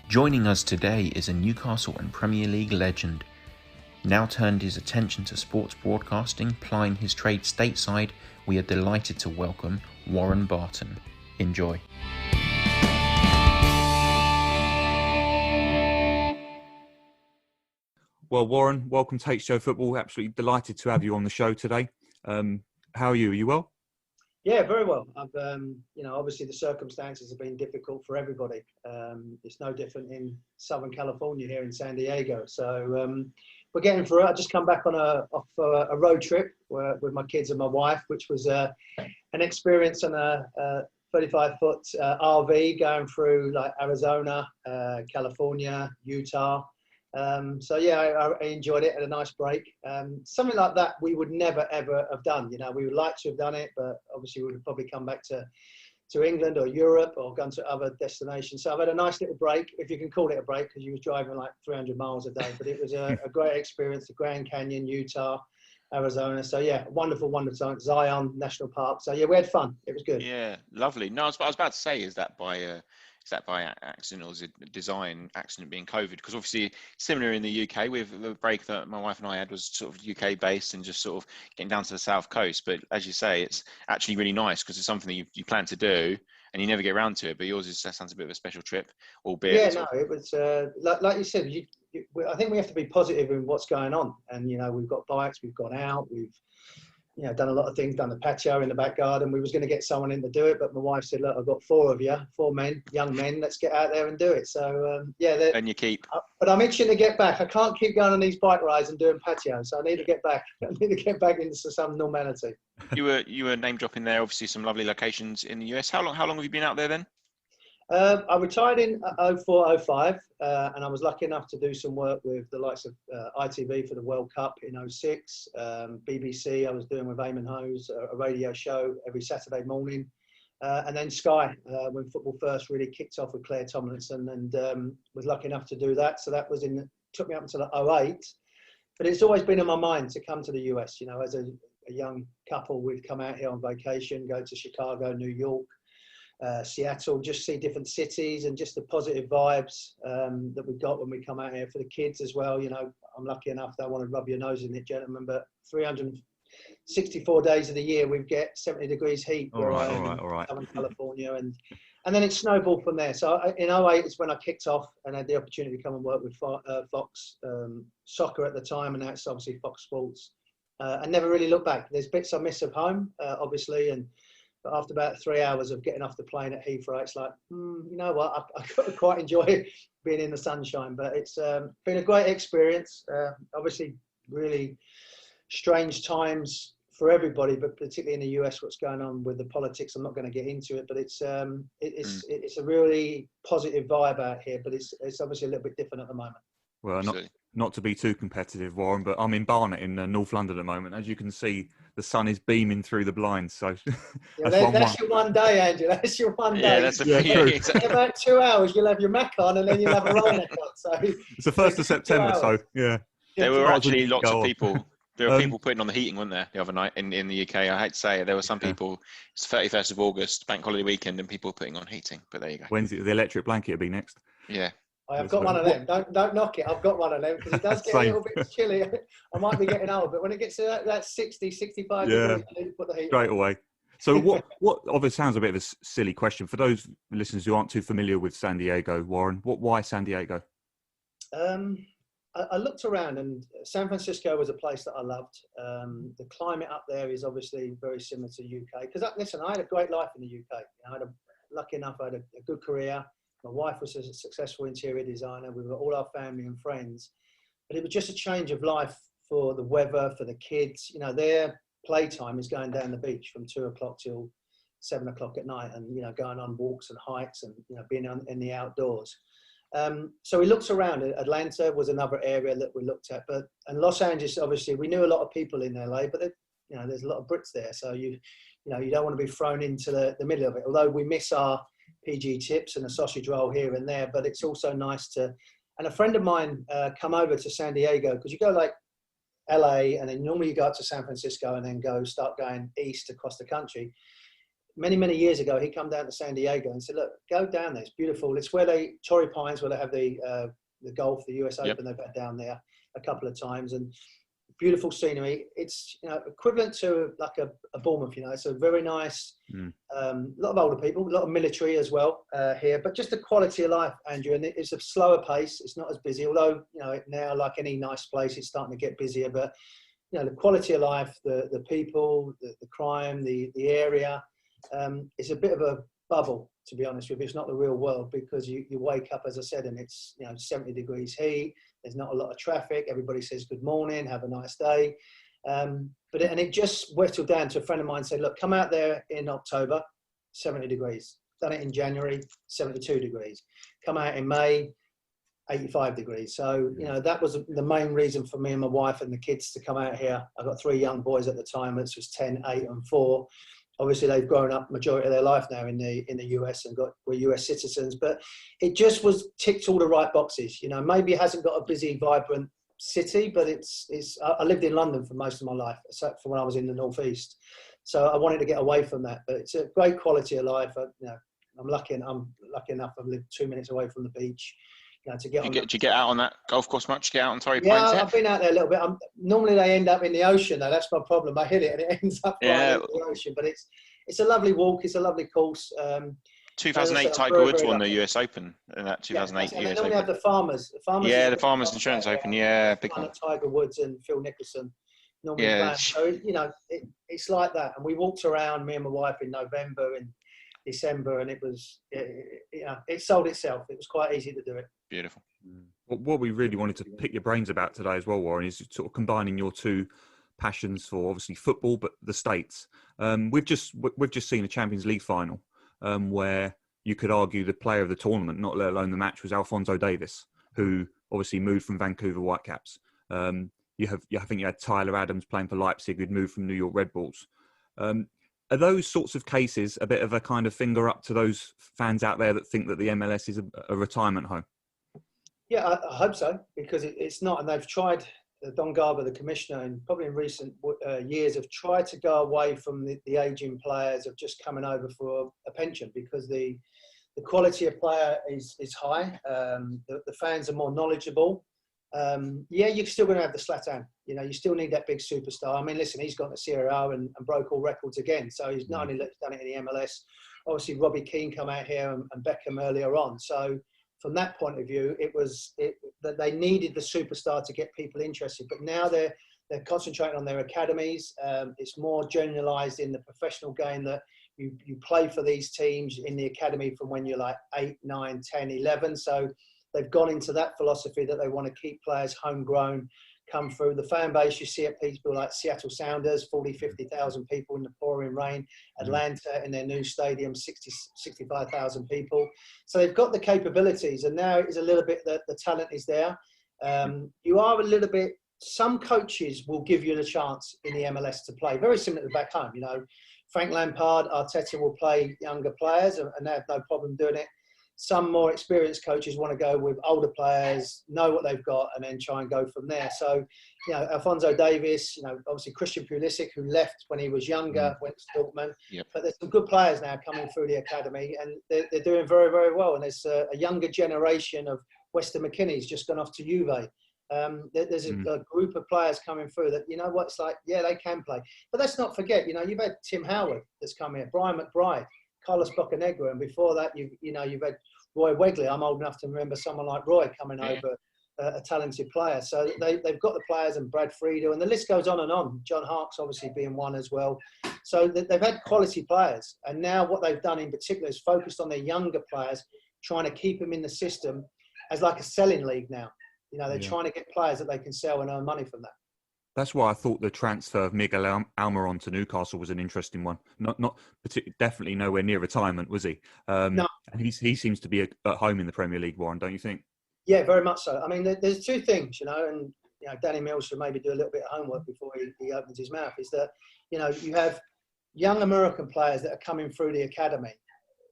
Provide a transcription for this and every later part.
Joining us today is a Newcastle and Premier League legend. Now turned his attention to sports broadcasting, plying his trade stateside, we are delighted to welcome Warren Barton. Enjoy. Well, Warren, welcome to HTO Football. Absolutely delighted to have you on the show today. How are you? Are you well? Yeah, very well. I've, obviously the circumstances have been difficult for everybody. It's no different in Southern California here in San Diego. So we're getting through it. I just come back on a road trip with my kids and my wife, which was an experience on a 35-foot RV going through like Arizona, California, Utah. So yeah, I enjoyed it. Had a nice break. Something like that we would never ever have done. You know, we would like to have done it, but obviously we would probably come back to England or Europe or gone to other destinations. So I've had a nice little break, if you can call it a break, because you was driving like 300 miles a day. But it was a great experience. The Grand Canyon, Utah, Arizona. So yeah, wonderful time. Zion National Park. So yeah, we had fun. It was good. Yeah, lovely. No, I was about to say, is that by accident or is it design accident being COVID? Because obviously similar in the UK, with the break that my wife and I had was sort of UK based and just sort of getting down to the south coast. But as you say, it's actually really nice because it's something that you plan to do and you never get around to it. But yours sounds a bit of a special trip, albeit. Yeah, no, it was like you said. I think we have to be positive in what's going on, and you know, we've got bikes, we've gone out, we've done a lot of things, done the patio in the back garden. We was going to get someone in to do it, but my wife said, look, I've got four men, young men, let's get out there and do it. So, And you keep. But I'm itching to get back. I can't keep going on these bike rides and doing patio, so I need to get back. I need to get back into some normality. You were name dropping there, obviously some lovely locations in the US. How long have you been out there then? I retired in 04-05, and I was lucky enough to do some work with the likes of ITV for the World Cup in 06, BBC I was doing with Eamon Hose, a radio show every Saturday morning, and then Sky when football first really kicked off with Claire Tomlinson, and was lucky enough to do that. So that was took me up until 08, but it's always been in my mind to come to the US. You know, as a young couple, we'd come out here on vacation, go to Chicago, New York, Seattle, just see different cities and just the positive vibes that we've got when we come out here for the kids as well. You know, I'm lucky enough, don't want to rub your nose in it, gentlemen, but 364 days of the year we get 70 degrees heat. All right. Southern California, and then it snowballed from there. So in 08 is when I kicked off and had the opportunity to come and work with Fox Soccer at the time, and now it's obviously Fox Sports. I never really looked back. There's bits I miss of home, obviously, but after about 3 hours of getting off the plane at Heathrow, it's like, you know what, I quite enjoy being in the sunshine. But it's been a great experience. Obviously, really strange times for everybody, but particularly in the US, what's going on with the politics. I'm not going to get into it, but it's a really positive vibe out here. But it's obviously a little bit different at the moment. Well, not to be too competitive, Warren, but I'm in Barnet in North London at the moment. As you can see, the sun is beaming through the blinds. So that's your one day, Andrew. That's your one day. Yeah, that's true. In about 2 hours, you'll have your Mac on, and then you'll have a roll neck on. So it's the 1st of September, so yeah. There were actually lots of people. There were people putting on the heating, weren't there, the other night in the UK? I hate to say it. There were some people. It's 31st of August, bank holiday weekend, and people putting on heating. But there you go. Wednesday, the electric blanket will be next. Yeah. I've got one of them. Don't knock it. I've got one of them because it does get a little bit chilly. I might be getting old, but when it gets to that 60, 65 degrees, I need to put the heat straight on. away. So what obviously sounds a bit of a silly question. For those listeners who aren't too familiar with San Diego, Warren, why San Diego? I looked around, and San Francisco was a place that I loved. The climate up there is obviously very similar to UK. Because listen, I had a great life in the UK. Lucky enough, I had a good career. My wife was a successful interior designer. We were all our family and friends. But it was just a change of life for the weather, for the kids. You know, their playtime is going down the beach from 2 o'clock till 7 o'clock at night, and, you know, going on walks and hikes and, you know, being in the outdoors. So we looked around. Atlanta was another area that we looked at. And Los Angeles, obviously, we knew a lot of people in LA, but you know, there's a lot of Brits there. So you don't want to be thrown into the middle of it. Although we miss our PG tips and a sausage roll here and there, but it's also nice to. And a friend of mine come over to San Diego, because you go like LA, and then normally you go up to San Francisco and then start going east across the country. Many years ago, he come down to San Diego and said, look, go down there. It's beautiful. It's where Torrey Pines, where they have the golf, the US Open, they've had down there a couple of times. And beautiful scenery. It's equivalent to like a Bournemouth. It's a very nice. A lot of older people, a lot of military as well here, but just the quality of life, Andrew. And it's a slower pace. It's not as busy, although now, like any nice place, it's starting to get busier. But the quality of life, the people, the crime, the area, it's a bit of a bubble, to be honest with you. It's not the real world, because you wake up, as I said, and it's 70 degrees heat. There's not a lot of traffic. Everybody says good morning, have a nice day. But it just whittled down to a friend of mine said, look, come out there in October, 70 degrees. Done it in January, 72 degrees. Come out in May, 85 degrees. So, that was the main reason for me and my wife and the kids to come out here. I've got 3 young boys at the time, which was 10, 8 and 4. Obviously, they've grown up majority of their life now in the US and were US citizens. But it just ticked all the right boxes. Maybe it hasn't got a busy, vibrant city, but I lived in London for most of my life, except for when I was in the Northeast. So I wanted to get away from that. But it's a great quality of life. I'm lucky enough. I've lived 2 minutes away from the beach. To get Do you get out on that golf course much? Get out on Torrey Pines? Yeah, I've been out there a little bit. Normally they end up in the ocean, though. That's my problem. I hit it and it ends up right in the ocean. But it's a lovely walk. It's a lovely course. 2008 Tiger Woods won the US Open in that 2008 US Open. They normally have the Farmers. The Farmers Insurance Open. Yeah, big one. Tiger Woods and Phil Nicholson. Normally play. So it's like that. And we walked around, me and my wife, in November and December, and it sold itself. It was quite easy to do it. Beautiful. What we really wanted to pick your brains about today as well, Warren, is sort of combining your two passions for obviously football, but the States. We've just seen a Champions League final where you could argue the player of the tournament, not let alone the match, was Alphonso Davies, who obviously moved from Vancouver Whitecaps. I think you had Tyler Adams playing for Leipzig, who'd moved from New York Red Bulls. Are those sorts of cases a bit of a kind of finger up to those fans out there that think that the MLS is a retirement home? Yeah, I hope so, because it's not. And they've tried, Don Garber, the commissioner, and probably in recent years, have tried to go away from the ageing players of just coming over for a pension, because the quality of player is high. The fans are more knowledgeable. You're still going to have the Zlatan. You still need that big superstar. I mean, listen, he's gone to Serie A and broke all records again. So he's not only done it in the MLS. Obviously, Robbie Keane come out here and Beckham earlier on. So from that point of view, that they needed the superstar to get people interested. But now they're concentrating on their academies. It's more generalised in the professional game that you play for these teams in the academy from when you're like 8, 9, 10, 11. So they've gone into that philosophy that they want to keep players homegrown, come through. The fan base, you see at people like Seattle Sounders, 40, 50,000 people in the pouring rain. Atlanta in their new stadium, 60, 65,000 people. So they've got the capabilities, and now it is a little bit that the talent is there. You are a little bit, some coaches will give you the chance in the MLS to play, very similar to back home. Frank Lampard, Arteta will play younger players, and they have no problem doing it. Some more experienced coaches want to go with older players, know what they've got, and then try and go from there. So, Alphonso Davies, obviously Christian Pulisic, who left when he was younger, went to Dortmund. Yep. But there's some good players now coming through the academy, and they're doing very, very well. And there's a younger generation of Weston McKennie's just gone off to Juve. There's a group of players coming through that, it's like, they can play. But let's not forget, you've had Tim Howard that's come here, Brian McBride, Carlos Bocanegra, and before that, you've had Roy Wegley. I'm old enough to remember someone like Roy coming over, a talented player. So they've got the players, and Brad Friedel, and the list goes on and on. John Harkes obviously being one as well. So they've had quality players, and now what they've done in particular is focused on their younger players, trying to keep them in the system as like a selling league now. They're trying to get players that they can sell and earn money from that. That's why I thought the transfer of Miguel Almiron to Newcastle was an interesting one. Definitely nowhere near retirement, was he? No. And he seems to be at home in the Premier League, Warren, don't you think? Yeah, very much so. I mean, there's two things, and Danny Mills should maybe do a little bit of homework before he opens his mouth. Is that you have young American players that are coming through the academy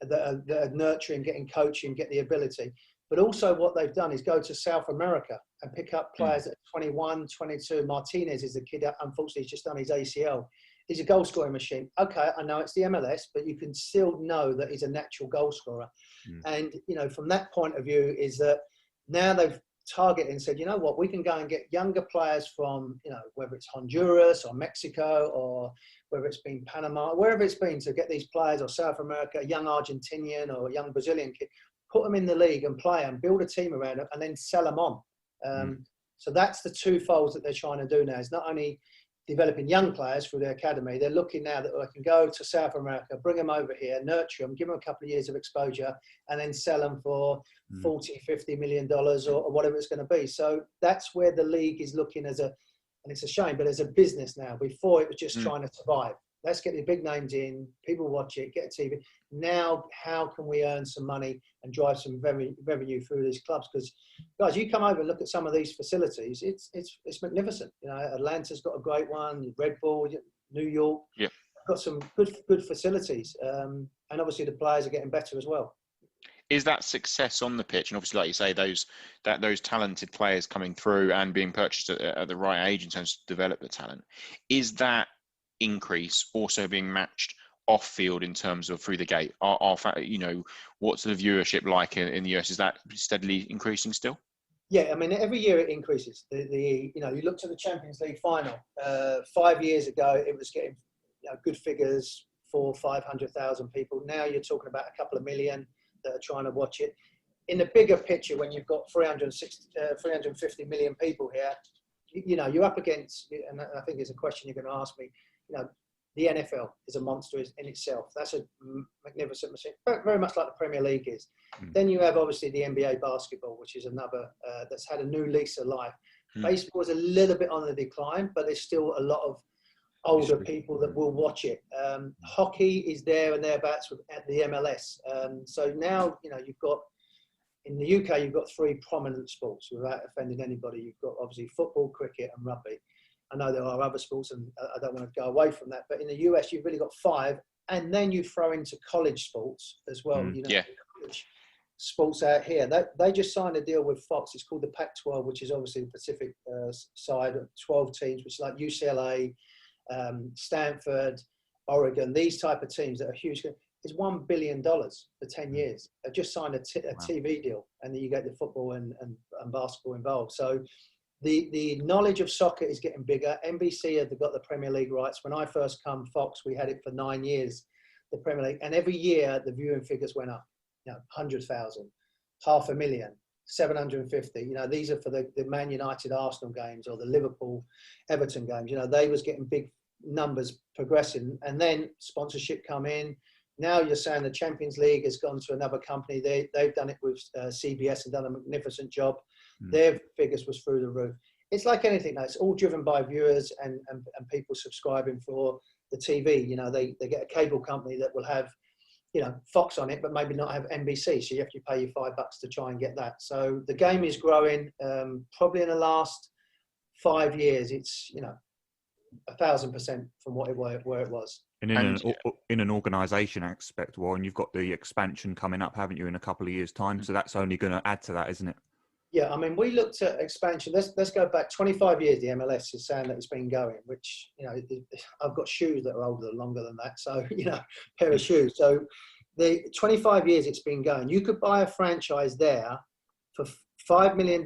that are nurturing, getting coaching, get the ability. But also what they've done is go to South America and pick up players at 21, 22. Martinez is a kid that unfortunately has just done his ACL. He's a goal scoring machine. Okay, I know it's the MLS, but you can still know that he's a natural goal scorer. And, you know, from that point of view is that now they've targeted and said, you know what, we can go and get younger players from, you know, whether it's Honduras or Mexico or whether it's been Panama, wherever it's been, to get these players, or South America, a young Argentinian or a young Brazilian kid, put them in the league and play them, build a team around them, and then sell them on. So that's the two folds that they're trying to do now. It's not only developing young players through their academy, they're looking now that they can go to South America, bring them over here, nurture them, give them a couple of years of exposure, and then sell them for $40-50 million or whatever it's going to be. So that's where the league is looking as a, and it's a shame, but as a business now. Before it was just trying to survive. Let's get the big names in, people watch it, get a TV. Now, how can we earn some money and drive some revenue through these clubs? Because, guys, you come over and look at some of these facilities, it's magnificent. You know, Atlanta's got a great one, Red Bull, New York, got some good facilities. And obviously the players are getting better as well. Is that success on the pitch, and obviously, like you say, those talented players coming through and being purchased at the right age in terms to develop the talent, is that increase also being matched off field in terms of through the gate? You know, what's the viewership like in the US? Is that steadily increasing still? Yeah, I mean, every year it increases. You know, you looked at the Champions League final 5 years ago, it was getting, you know, good figures, 400,000-500,000 people. Now you're talking about a couple of million that are trying to watch it. In the bigger picture, when you've got 350 million people here, you know, you're up against, and I think it's a question you're going to ask me, you know, the NFL is a monster in itself. That's a magnificent machine, very much like the Premier League is. Then you have obviously the NBA basketball, which is another that's had a new lease of life. Baseball is a little bit on the decline, but there's still a lot of older people that will watch it. Hockey is there and thereabouts at the MLS. So now, you know, you've got, in the UK, you've got three prominent sports without offending anybody. You've got obviously football, cricket and rugby. I know there are other sports and I don't want to go away from that, but in the US, you've really got five. And then you throw into college sports as well. You know, college sports out here. They just signed a deal with Fox. It's called the Pac-12, which is obviously the Pacific side of 12 teams, which is like UCLA, Stanford, Oregon, these type of teams that are huge. It's $1 billion for 10 years. They've just signed a TV deal, and then you get the football and basketball involved. So the knowledge of soccer is getting bigger. NBC have got the Premier League rights. When I first come, Fox, we had it for 9 years, the Premier League. And every year, the viewing figures went up. You know, 100,000, 500,000, 750. You know, these are for the Man United Arsenal games or the Liverpool Everton games. You know, they was getting big numbers progressing. And then sponsorship come in. Now you're saying the Champions League has gone to another company. They've done it with CBS and done a magnificent job. Their figures was through the roof. It's like anything now. It's all driven by viewers and people subscribing for the TV. You know, they get a cable company that will have, you know, Fox on it, but maybe not have NBC. So you have to pay your $5 to try and get that. So the game is growing. Probably in the last 5 years, it's, you know, 1,000% from where it was. And in an organisation aspect, Warren, you've got the expansion coming up, haven't you, in a couple of years' time? So that's only going to add to that, isn't it? Yeah, I mean, we looked at expansion. Let's go back 25 years. The MLS is saying that it's been going, which, you know, I've got shoes that are longer than that. So, you know, pair of shoes. So the 25 years it's been going. You could buy a franchise there for $5 million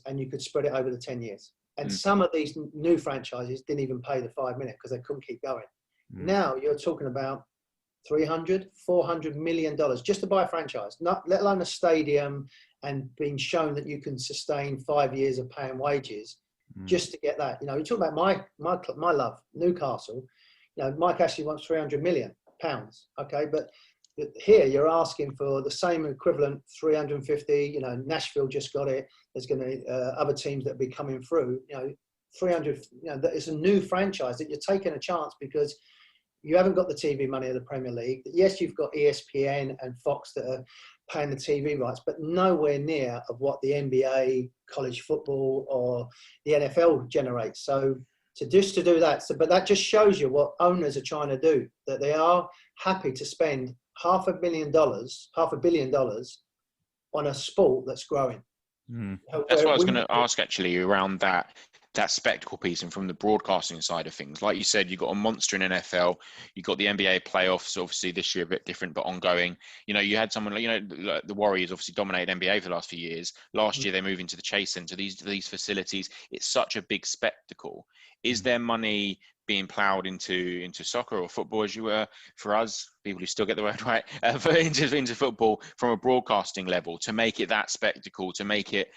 and you could spread it over the 10 years. And some of these new franchises didn't even pay the $5 million because they couldn't keep going. Now you're talking about $300-400 million just to buy a franchise, not let alone a stadium, and being shown that you can sustain 5 years of paying wages just to get that. You know, you talk about my love, Newcastle. You know, Mike Ashley wants £300 million. Okay, but here you're asking for the same equivalent, 350. You know, Nashville just got it. There's going to other teams that be coming through. You know, 300. You know, it's a new franchise that you're taking a chance because you haven't got the TV money of the Premier League. Yes, you've got ESPN and Fox that are paying the TV rights, but nowhere near of what the NBA, college football, or the NFL generates. So to do that, but that just shows you what owners are trying to do, that they are happy to spend $500 million on a sport that's growing. That's what I was going to ask actually around that spectacle piece and from the broadcasting side of things. Like you said, you've got a monster in NFL, you've got the NBA playoffs, obviously this year a bit different, but ongoing. You had someone like, like the Warriors obviously dominated NBA for the last few years. Last year they moved into the Chase Center, these facilities. It's such a big spectacle. Is there money being ploughed into soccer or football, as you were, for us, people who still get the word right, into football from a broadcasting level to make it that spectacle, to make it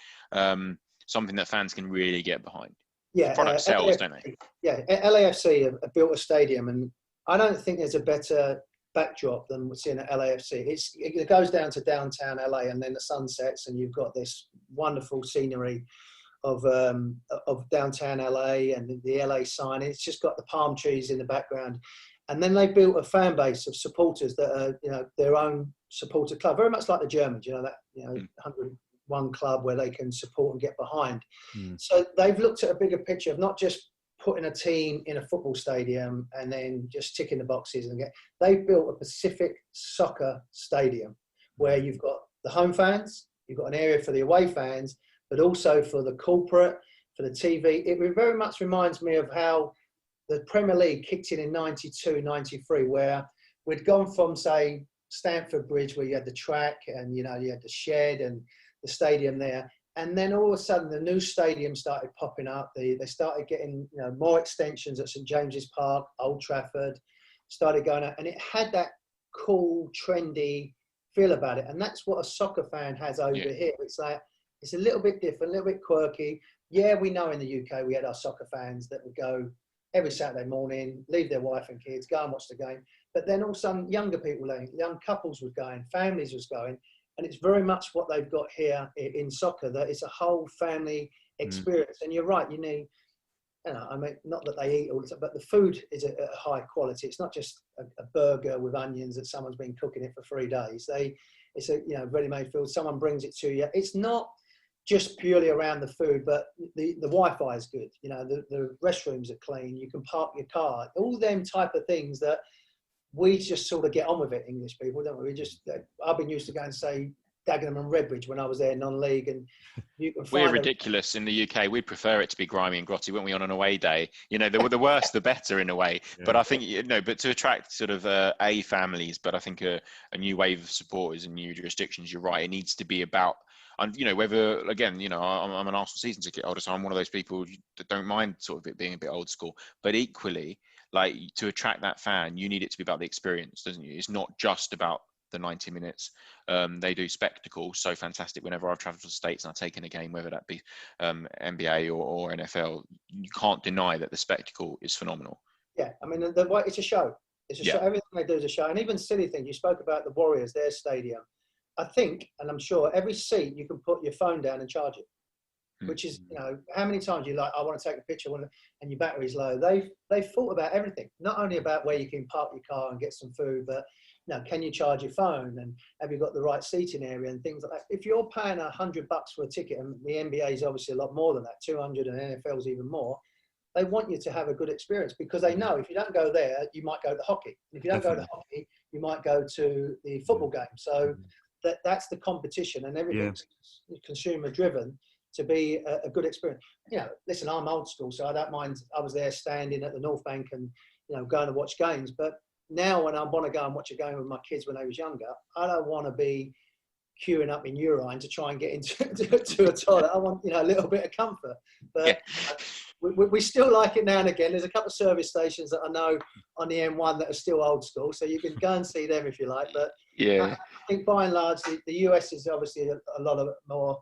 something that fans can really get behind? Yeah, Product sells, don't they? Yeah, LAFC have built a stadium, and I don't think there's a better backdrop than we're seeing at LAFC. It goes down to downtown LA, and then the sun sets, and you've got this wonderful scenery of downtown LA and the LA sign. It's just got the palm trees in the background, and then they built a fan base of supporters that are their own supporter club, very much like the Germans. 101 club where they can support and get behind. So they've looked at a bigger picture of not just putting a team in a football stadium and then just ticking the boxes they've built a Pacific soccer stadium where you've got the home fans, you've got an area for the away fans, but also for the corporate, for the TV. It very much reminds me of how the Premier League kicked in 92, 93, where we'd gone from, say, Stamford Bridge, where you had the track and, you had the shed and the stadium there. And then all of a sudden, the new stadium started popping up. They started getting more extensions at St James's Park, Old Trafford, started going out. And it had that cool, trendy feel about it. And that's what a soccer fan has over here. It's like, it's a little bit different, a little bit quirky. Yeah, we know in the UK, we had our soccer fans that would go every Saturday morning, leave their wife and kids, go and watch the game. But then also younger people, young couples was going, families was going. And it's very much what they've got here in soccer, that it's a whole family experience. And you're right, you need, not that they eat all the time, but the food is at a high quality. It's not just a burger with onions that someone's been cooking it for 3 days. It's a ready-made food. Someone brings it to you. It's not just purely around the food, but the Wi-Fi is good. The restrooms are clean. You can park your car. All them type of things that we just sort of get on with it, English people, don't we? I've been used to going and say Dagenham and Redbridge when I was there non-league, and you can find we're ridiculous in the UK. We'd prefer it to be grimy and grotty, wouldn't we, on an away day? The worse the better in a way. Yeah. But I think but to attract sort of families, but I think a new wave of supporters in new jurisdictions, you're right. It needs to be about. And whether again, I'm an Arsenal season ticket holder, so I'm one of those people that don't mind sort of it being a bit old school. But equally, like, to attract that fan, you need it to be about the experience, doesn't you? It's not just about the 90 minutes. They do spectacle so fantastic. Whenever I've travelled to the States and I've taken a game, whether that be NBA or NFL, you can't deny that the spectacle is phenomenal. Yeah, I mean, it's a show. It's a show. Everything they do is a show. And even silly things. You spoke about the Warriors, their stadium. I think, and I'm sure, every seat you can put your phone down and charge it. Which is, how many times you I want to take a picture and your battery's low. They've thought about everything, not only about where you can park your car and get some food, but can you charge your phone, and have you got the right seating area and things like that. If you're paying $100 for a ticket, and the NBA is obviously a lot more than that, 200, and NFL's even more, they want you to have a good experience, because they know if you don't go there, you might go to hockey. And if you don't go to hockey, you might go to the football game. So that's the competition, and everything's consumer driven to be a good experience. Listen, I'm old school, so I don't mind. I was there standing at the North Bank and, going to watch games. But now when I want to go and watch a game with my kids when they was younger, I don't want to be queuing up in urine to try and get into a toilet. I want, a little bit of comfort. But we still like it now and again. There's a couple of service stations that I know on the M1 that are still old school, so you can go and see them if you like. But I think by and large, the US is obviously a lot of more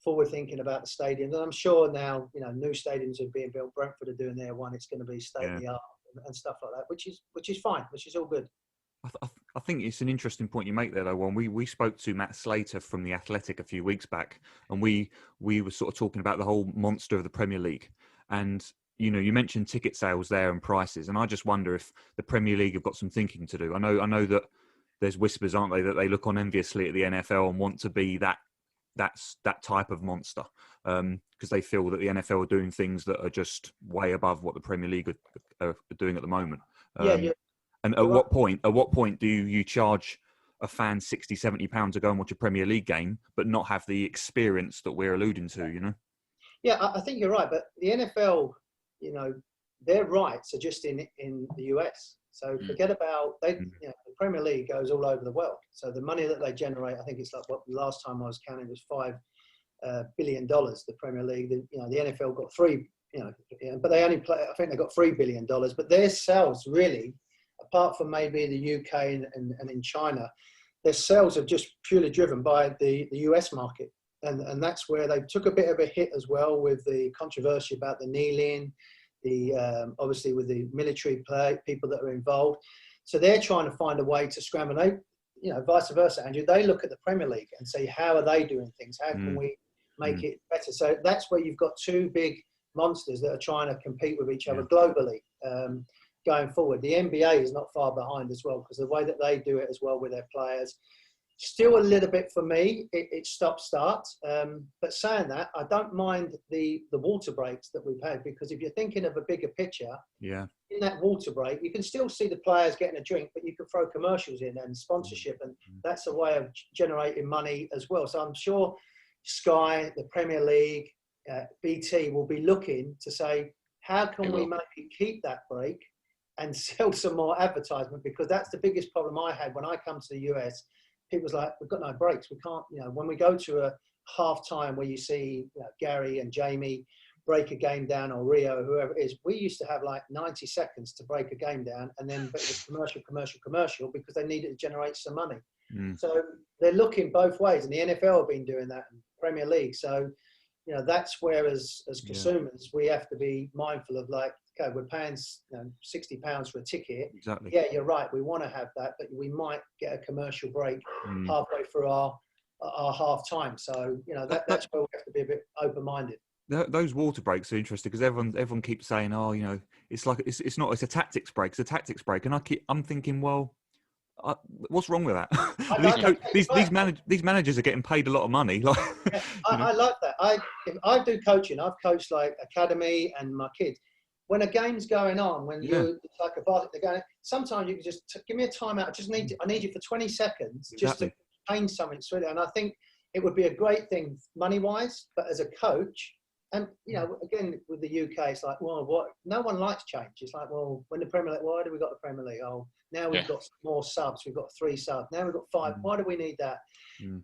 forward thinking about the stadiums, and I'm sure now new stadiums are being built. Brentford are doing their one. It's going to be state of the art and stuff like that, which is fine, which is all good. I think it's an interesting point you make there, though. When we spoke to Matt Slater from The Athletic a few weeks back, and we were sort of talking about the whole monster of the Premier League, and you mentioned ticket sales there and prices, and I just wonder if the Premier League have got some thinking to do. I know that there's whispers, aren't they, that they look on enviously at the NFL and want to be that type of monster, because they feel that the NFL are doing things that are just way above what the Premier League are doing at the moment. And at what point do you charge a fan 60, 70 pounds to go and watch a Premier League game, but not have the experience that we're alluding to, you know? Yeah, I think you're right. But the NFL, their rights are just in the US. So forget about the Premier League goes all over the world. So the money that they generate, I think it's like what last time I was counting was $5 billion. The Premier League, the NFL got but they only play. I think they got $3 billion. But their sales really, apart from maybe the UK and in China, their sales are just purely driven by the US market. And that's where they took a bit of a hit as well with the controversy about the kneeling, obviously with the military people that are involved. So they're trying to find a way to scramble. They, vice versa, Andrew, they look at the Premier League and say, how are they doing things? How can we make it better? So that's where you've got two big monsters that are trying to compete with each other globally going forward. The NBA is not far behind as well, because the way that they do it as well with their players, still a little bit for me, it stop-start. But saying that, I don't mind the water breaks that we've had, because if you're thinking of a bigger picture, in that water break, you can still see the players getting a drink, but you can throw commercials in and sponsorship, and that's a way of generating money as well. So I'm sure Sky, the Premier League, BT will be looking to say, how can we maybe keep that break and sell some more advertisement? Because that's the biggest problem I had when I come to the US. People's like, we've got no breaks. We can't, when we go to a half time where you see Gary and Jamie break a game down, or Rio, whoever it is, we used to have like 90 seconds to break a game down, and then but it was commercial, because they needed to generate some money. So they're looking both ways, and the NFL have been doing that, and Premier League. So, that's where as consumers, we have to be mindful of, like, okay, we're paying £60 for a ticket. Exactly. Yeah, you're right. We want to have that, but we might get a commercial break halfway through our half time. So, that's where we have to be a bit open-minded. Those water breaks are interesting, because everyone keeps saying, it's like it's a tactics break, and I'm thinking, well, what's wrong with that? These managers are getting paid a lot of money. I like that. If I do coaching, I've coached like academy and my kids. When a game's going on, it's like a basket, they're going, sometimes you can just give me a timeout. I need you for 20 seconds just to change something. And I think it would be a great thing money-wise, but as a coach, and, again, with the UK, it's like, well, what? No one likes change. It's like, well, when the Premier League, why do we got the Premier League? Oh, now we've got more subs. We've got 3 subs. Now we've got 5. Why do we need that?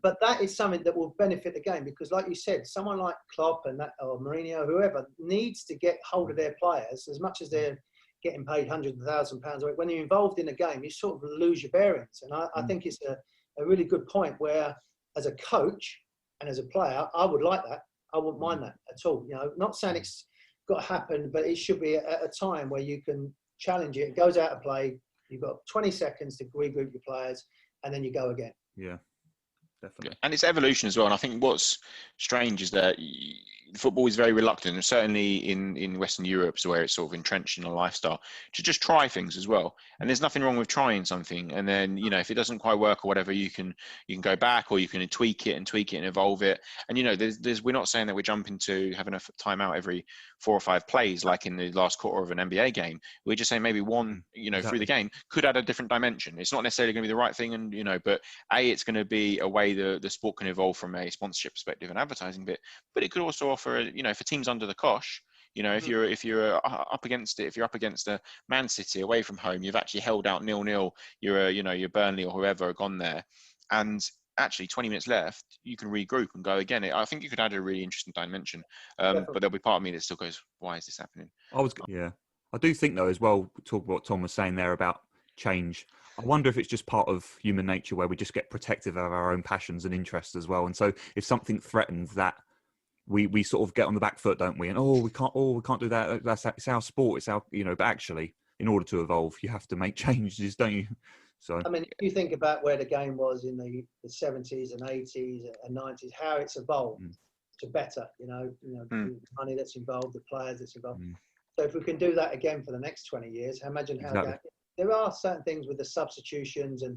But that is something that will benefit the game, because, like you said, someone like Klopp or Mourinho, whoever, needs to get hold of their players as much as they're getting paid hundreds of thousands of pounds a week. When you're involved in a game, you sort of lose your bearings. And I think it's a really good point where, as a coach and as a player, I would like that. I wouldn't mind that at all. Not saying it's got to happen, but it should be at a time where you can challenge it. It goes out of play. You've got 20 seconds to regroup your players, and then you go again. Yeah, definitely. And it's evolution as well. And I think what's strange is that football is very reluctant, and certainly in Western Europe, so where it's sort of entrenched in a lifestyle, to just try things as well. And there's nothing wrong with trying something. And then, if it doesn't quite work or whatever, you can go back, or you can tweak it and evolve it. And, we're not saying that we're jumping to having a timeout every 4 or 5 plays, like in the last quarter of an NBA game. We're just saying maybe one, through the game could add a different dimension. It's not necessarily going to be the right thing. And, but it's going to be a way the sport can evolve from a sponsorship perspective and advertising bit, but it could also offer, for teams under the cosh, if you're up against it, if you're up against a Man City away from home, you've actually held out 0-0, you're Burnley or whoever gone there, and actually 20 minutes left, you can regroup and go again. I think you could add a really interesting dimension, but there'll be part of me that still goes, why is this happening? I do think, though, as well, talk what Tom was saying there about change. I wonder if it's just part of human nature where we just get protective of our own passions and interests as well. And so if something threatens that, we sort of get on the back foot, don't we? And we can't do that. It's our sport. It's our, but actually, in order to evolve, you have to make changes, don't you? So, I mean, if you think about where the game was in the 70s and 80s and 90s, how it's evolved to better, the money that's involved, the players that's involved. So if we can do that again for the next 20 years, imagine how there are certain things with the substitutions and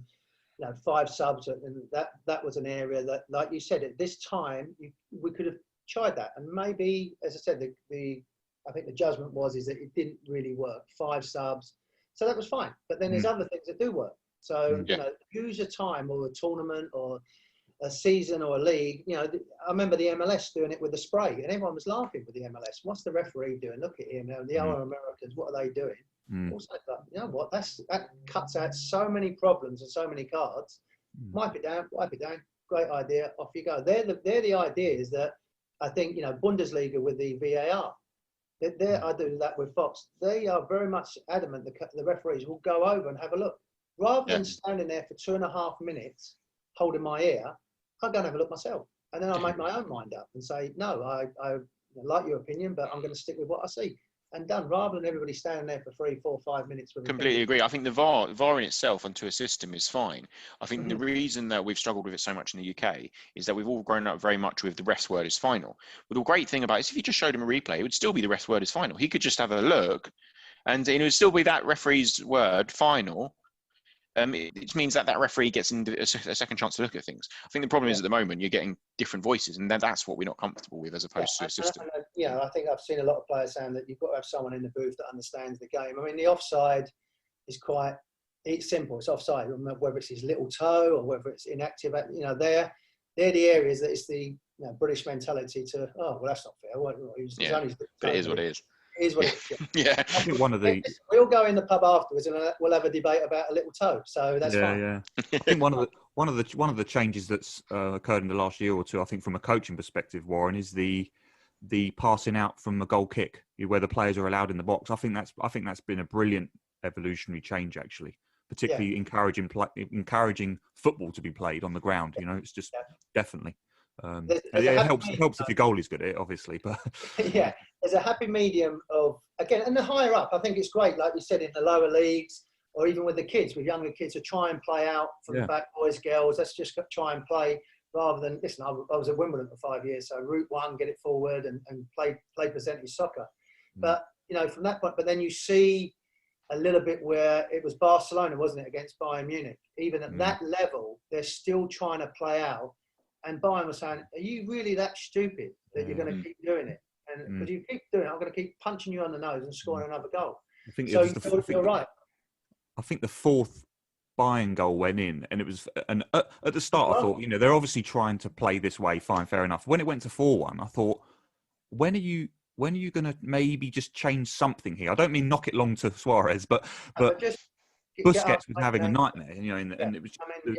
5 subs, and that was an area that, like you said, at this time we could have tried that, and maybe, as I said, I think the judgment is that it didn't really work. 5 subs, so that was fine. But then there's other things that do work. So, use a time or a tournament or a season or a league. I remember the MLS doing it with the spray, and everyone was laughing with the MLS. What's the referee doing? Look at him. The other Americans, what are they doing? Also, you know what? That cuts out so many problems and so many cards. Wipe it down. Great idea. Off you go. They're the ideas that I think Bundesliga with the VAR. I do that with Fox. They are very much adamant. The referees will go over and have a look rather than standing there for 2.5 minutes holding my ear. I'll go and have a look myself, and then I'll make my own mind up and say, no, I like your opinion, but I'm going to stick with what I see. And done, rather than everybody standing there for 3, 4, 5 minutes. Completely agree. I think the VAR in itself onto a system is fine. I think the reason that we've struggled with it so much in the UK is that we've all grown up very much with the ref's word is final. But the great thing about it is if you just showed him a replay, it would still be the ref's word is final. He could just have a look and it would still be that referee's word final. It means that referee gets a second chance to look at things. I think the problem is at the moment you're getting different voices, and that's what we're not comfortable with as opposed to a system. I think I've seen a lot of players saying that you've got to have someone in the booth that understands the game. I mean, the offside is it's simple. It's offside, whether it's his little toe or whether it's inactive. They're the areas that it's the British mentality to, oh, well, that's not fair. But it is what it is. It is what it is. Yeah. I think one of the we'll go in the pub afterwards and we'll have a debate about a little toe. So that's fine. Yeah. I think one of the changes that's occurred in the last year or two, I think from a coaching perspective, Warren, is the passing out from a goal kick where the players are allowed in the box. I think that's been a brilliant evolutionary change, actually, particularly encouraging football to be played on the ground. It's just definitely. It helps if your goalie's good at it, obviously, but there's a happy medium of, again, and the higher up, I think it's great, like you said, in the lower leagues or even with the kids, with younger kids, to try and play out from the back, boys, girls. Let's just try and play rather than listen. I was at Wimbledon for 5 years, so route one, get it forward and play percentage soccer. But from that point, but then you see a little bit where it was Barcelona, wasn't it, against Bayern Munich? Even at that level, they're still trying to play out. And Bayern was saying, are you really that stupid that you're going to keep doing it? And because you keep doing it, I'm going to keep punching you on the nose and scoring another goal. I think you're right. I think the fourth Bayern goal went in, and it was. And at the start, I thought, they're obviously trying to play this way. Fine, fair enough. When it went to 4-1, I thought, when are you going to maybe just change something here? I don't mean knock it long to Suarez, but just Busquets was having a nightmare. And it was. I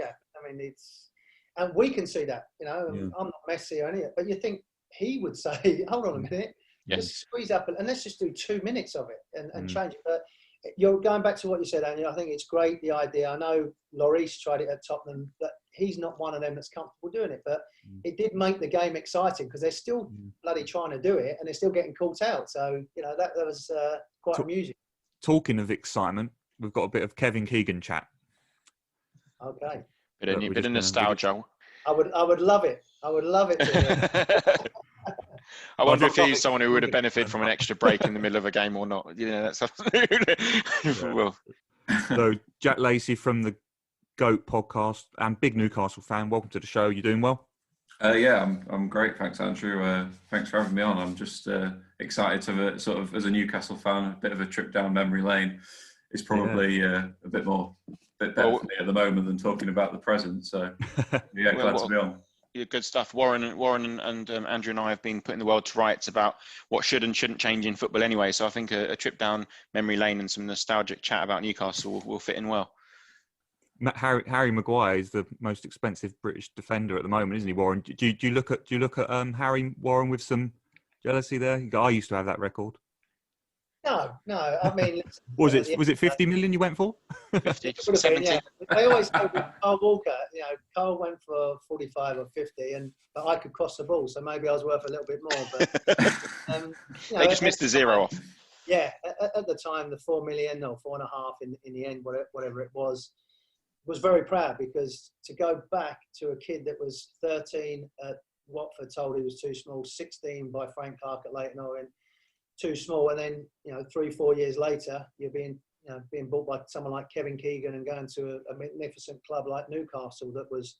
mean, it's. And we can see that, I'm not Messi or anything, but you think he would say, hold on a minute, just squeeze up and let's just do 2 minutes of it and change it. But you're going back to what you said, Andy. I think it's great, the idea. I know Lloris tried it at Tottenham, but he's not one of them that's comfortable doing it. But it did make the game exciting because they're still bloody trying to do it and they're still getting caught out. So, that was quite amusing. Talking of excitement, we've got a bit of Kevin Keegan chat. Okay. Bit of nostalgia. I would love it. I would love it. I wonder if he's someone who would have benefited from an extra break in the middle of a game or not. That's absolutely. Well. So Jack Lacey from the GOAT podcast and big Newcastle fan. Welcome to the show. You doing well? I'm great. Thanks, Andrew. Thanks for having me on. I'm just excited to sort of, as a Newcastle fan, a bit of a trip down memory lane. It's probably a bit better for me at the moment than talking about the present. So, glad to be on. Yeah, good stuff. Warren and Andrew and I have been putting the world to rights about what should and shouldn't change in football anyway. So I think a trip down memory lane and some nostalgic chat about Newcastle will fit in well. Harry Maguire is the most expensive British defender at the moment, isn't he, Warren? Do you look at Harry, Warren, with some jealousy there? I used to have that record. No. I mean, was it 50 million you went for? 50, 70. I always say with Carl Walker, Carl went for 45 or 50, but I could cross the ball, so maybe I was worth a little bit more. But they just missed the zero off. Yeah, at the time, the 4 million or 4.5 in the end, whatever it was very proud because to go back to a kid that was 13 at Watford, told he was too small, 16 by Frank Clark at Leyton Orient. Too small, and then 3-4 years later, you're being bought by someone like Kevin Keegan and going to a magnificent club like Newcastle that was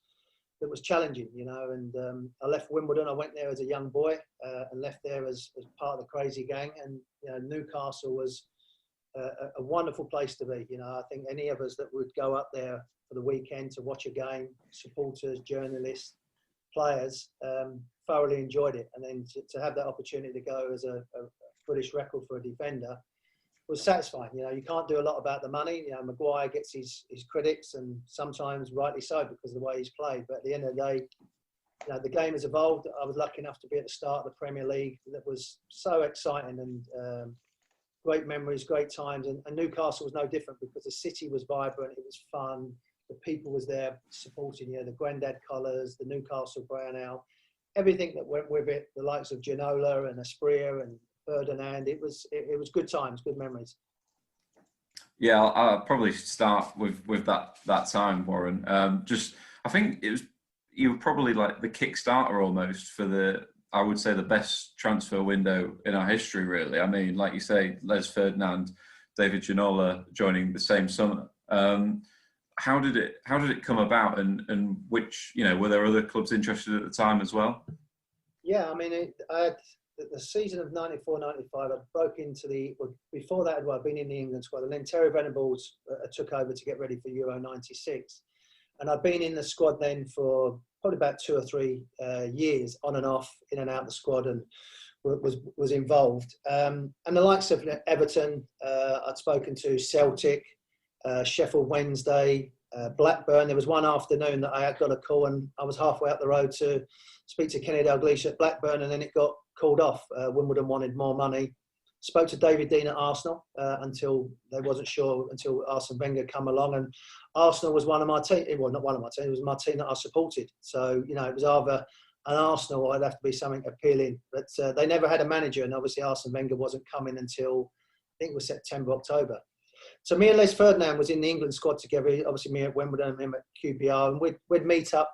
challenging, And I left Wimbledon. I went there as a young boy and left there as part of the crazy gang. And Newcastle was a wonderful place to be. You know, I think any of us that would go up there for the weekend to watch a game, supporters, journalists, players, thoroughly enjoyed it. And then to have that opportunity to go as a British record for a defender was satisfying. You know, you can't do a lot about the money. You know, Maguire gets his critics, and sometimes rightly so because of the way he's played. But at the end of the day, you know, the game has evolved. I was lucky enough to be at the start of the Premier League. That was so exciting, and great memories, great times. And Newcastle was no different because the city was vibrant. It was fun. The people was there supporting you. The Grandad colours, the Newcastle brown ale, everything that went with it. The likes of Ginola and Asprilla and Ferdinand. It was good times, good memories. Yeah, I'll probably start with that time, Warren. I think you were probably like the kickstarter almost for I would say the best transfer window in our history, really. I mean, like you say, Les Ferdinand, David Ginola joining the same summer. How did it come about, and which, you know, were there other clubs interested at the time as well? Yeah, I mean, I had the season of 94-95. I broke into before that I'd been in the England squad, and then Terry Venables took over to get ready for Euro 96, and I'd been in the squad then for probably about 2 or 3 years, on and off, in and out the squad, and was involved. And the likes of Everton, I'd spoken to Celtic, Sheffield Wednesday, Blackburn. There was one afternoon that I had got a call, and I was halfway up the road to speak to Kenny Dalglish at Blackburn, and then it got called off. Wimbledon wanted more money. Spoke to David Dean at Arsenal until they wasn't sure, until Arsene Wenger come along, and Arsenal was one of my team. Well, not one of my team. It was my team that I supported. So, you know, it was either an Arsenal or it'd have to be something appealing. But they never had a manager, and obviously Arsene Wenger wasn't coming until I think it was September, October. So me and Les Ferdinand was in the England squad together. Obviously me at Wimbledon and him at QPR, and we'd meet up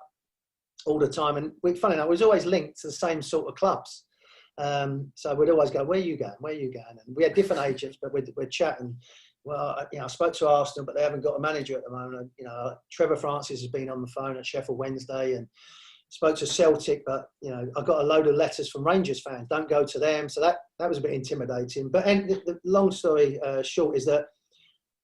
all the time. And funny enough, we was always linked to the same sort of clubs. So we'd always go, where are you going? Where are you going? And we had different agents, but we'd chat. And well, you know, I spoke to Arsenal, but they haven't got a manager at the moment. You know, Trevor Francis has been on the phone at Sheffield Wednesday, and spoke to Celtic, but you know, I got a load of letters from Rangers fans. Don't go to them. So that was a bit intimidating. But the long story short is that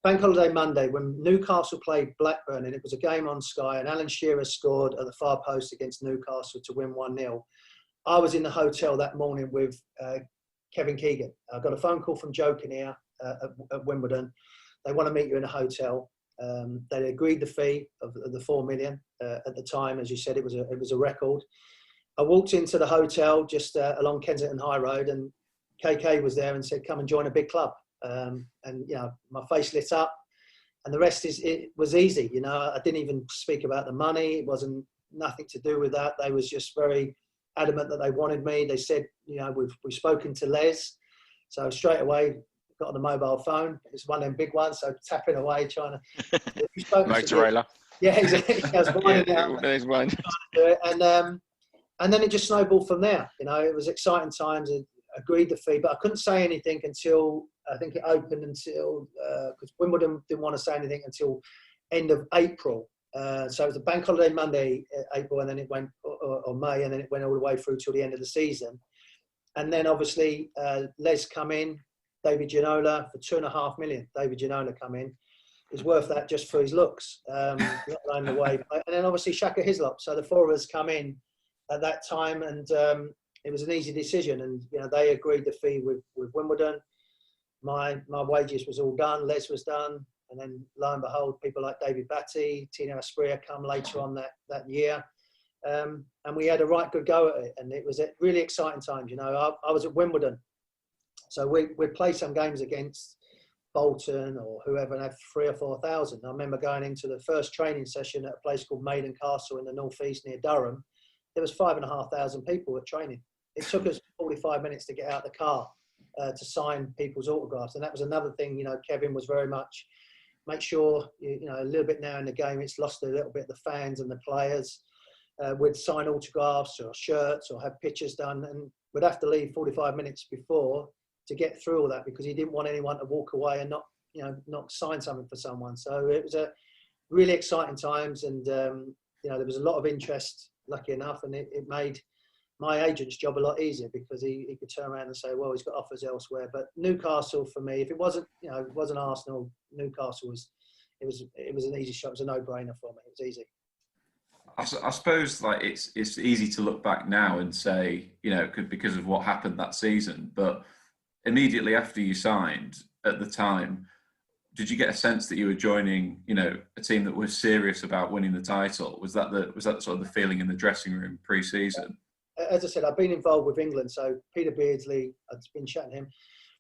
Bank Holiday Monday, when Newcastle played Blackburn, and it was a game on Sky, and Alan Shearer scored at the far post against Newcastle to win 1-0. I was in the hotel that morning with Kevin Keegan. I got a phone call from Joe Kinnear at Wimbledon. They want to meet you in a hotel. They agreed the fee of the $4 million at the time. As you said, it was a record. I walked into the hotel just along Kensington High Road, and KK was there and said, "Come and join a big club." And you know, my face lit up, and the rest it was easy. You know, I didn't even speak about the money. It wasn't nothing to do with that. They was just very adamant that they wanted me. They said, you know, we've spoken to Les, so straight away got on the mobile phone. It's one of them big ones, so tapping away, trying to Motorola. Yeah, exactly. I was winding out. And then it just snowballed from there. You know, it was exciting times. I agreed the fee, but I couldn't say anything until I think it opened until because Wimbledon didn't want to say anything until end of April. So it was a Bank Holiday Monday, April, and then it went or May, and then it went all the way through till the end of the season. And then obviously Les come in, David Ginola for $2.5 million. David Ginola come in. Is worth that just for his looks, not alone the way. And then obviously Shaka Hislop. So the four of us come in at that time, and it was an easy decision. And you know, they agreed the fee with Wimbledon. My wages was all done. Les was done, and then lo and behold, people like David Batty, Tino Asprilla come later on that year, and we had a right good go at it. And it was at really exciting times. You know, I was at Wimbledon, so we'd play some games against Bolton or whoever, and have 3,000 or 4,000. I remember going into the first training session at a place called Maiden Castle in the northeast near Durham. There was 5,500 people at training. It took us 45 minutes to get out the car to sign people's autographs, and that was another thing. You know, Kevin was very much make sure you know, a little bit now in the game it's lost a little bit the fans and the players. We'd sign autographs or shirts or have pictures done, and we'd have to leave 45 minutes before to get through all that, because he didn't want anyone to walk away and not sign something for someone. So it was a really exciting times, and you know, there was a lot of interest, lucky enough, and it made my agent's job a lot easier because he could turn around and say, well, he's got offers elsewhere. But Newcastle, for me, if it wasn't, it wasn't Arsenal, Newcastle was an easy shot. It was a no-brainer for me. It was easy. I suppose like it's easy to look back now and say, because of what happened that season, but immediately after you signed at the time, did you get a sense that you were joining, a team that was serious about winning the title? Was that sort of the feeling in the dressing room pre-season? As I said, I've been involved with England. So Peter Beardsley, I've been chatting to him.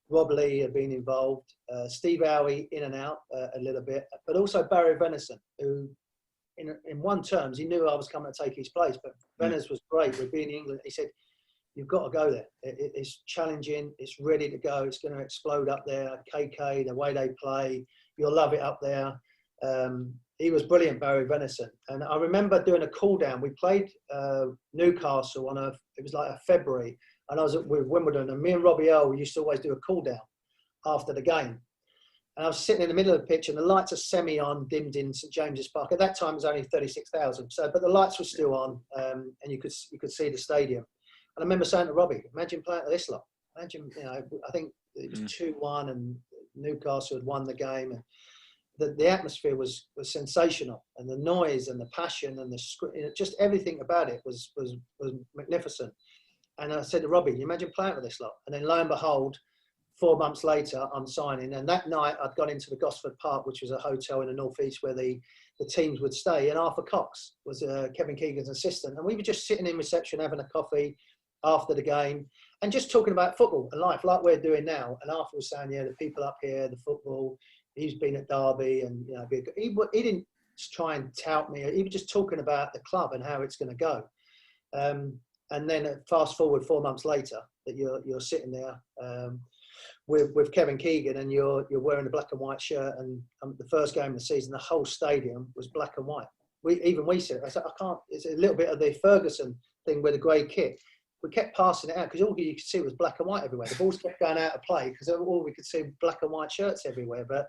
Rob Lee had been involved. Steve Howie in and out a little bit, but also Barry Venison, who, in one terms, he knew I was coming to take his place. But Venison was great with being in England. He said, "You've got to go there. It's challenging. It's ready to go. It's going to explode up there. KK, the way they play, you'll love it up there." He was brilliant, Barry Venison. And I remember doing a cool down. We played Newcastle it was like a February, and I was with Wimbledon, and me and Robbie Earl used to always do a cool down after the game. And I was sitting in the middle of the pitch, and the lights are semi-on, dimmed in St James's Park. At that time, it was only 36,000. But the lights were still on, and you could see the stadium. And I remember saying to Robbie, "Imagine playing to this lot. Imagine, I think it was 2-1, and Newcastle had won the game, and the atmosphere was sensational, and the noise and the passion and just everything about it was magnificent." And I said to Robbie, "Imagine playing with this lot." And then lo and behold, 4 months later, I'm signing. And that night, I'd gone into the Gosford Park, which was a hotel in the northeast where the teams would stay. And Arthur Cox was Kevin Keegan's assistant. And we were just sitting in reception, having a coffee after the game, and just talking about football and life, like we're doing now. And Arthur was saying, the people up here, the football. He's been at Derby, and he didn't try and tout me. He was just talking about the club and how it's going to go. And then fast forward 4 months later, that you're sitting there with Kevin Keegan, and you're wearing a black and white shirt. And the first game of the season, the whole stadium was black and white. We said, I said, I can't. It's a little bit of the Ferguson thing with the grey kit. We kept passing it out because all you could see was black and white everywhere. The balls kept going out of play because all we could see black and white shirts everywhere. But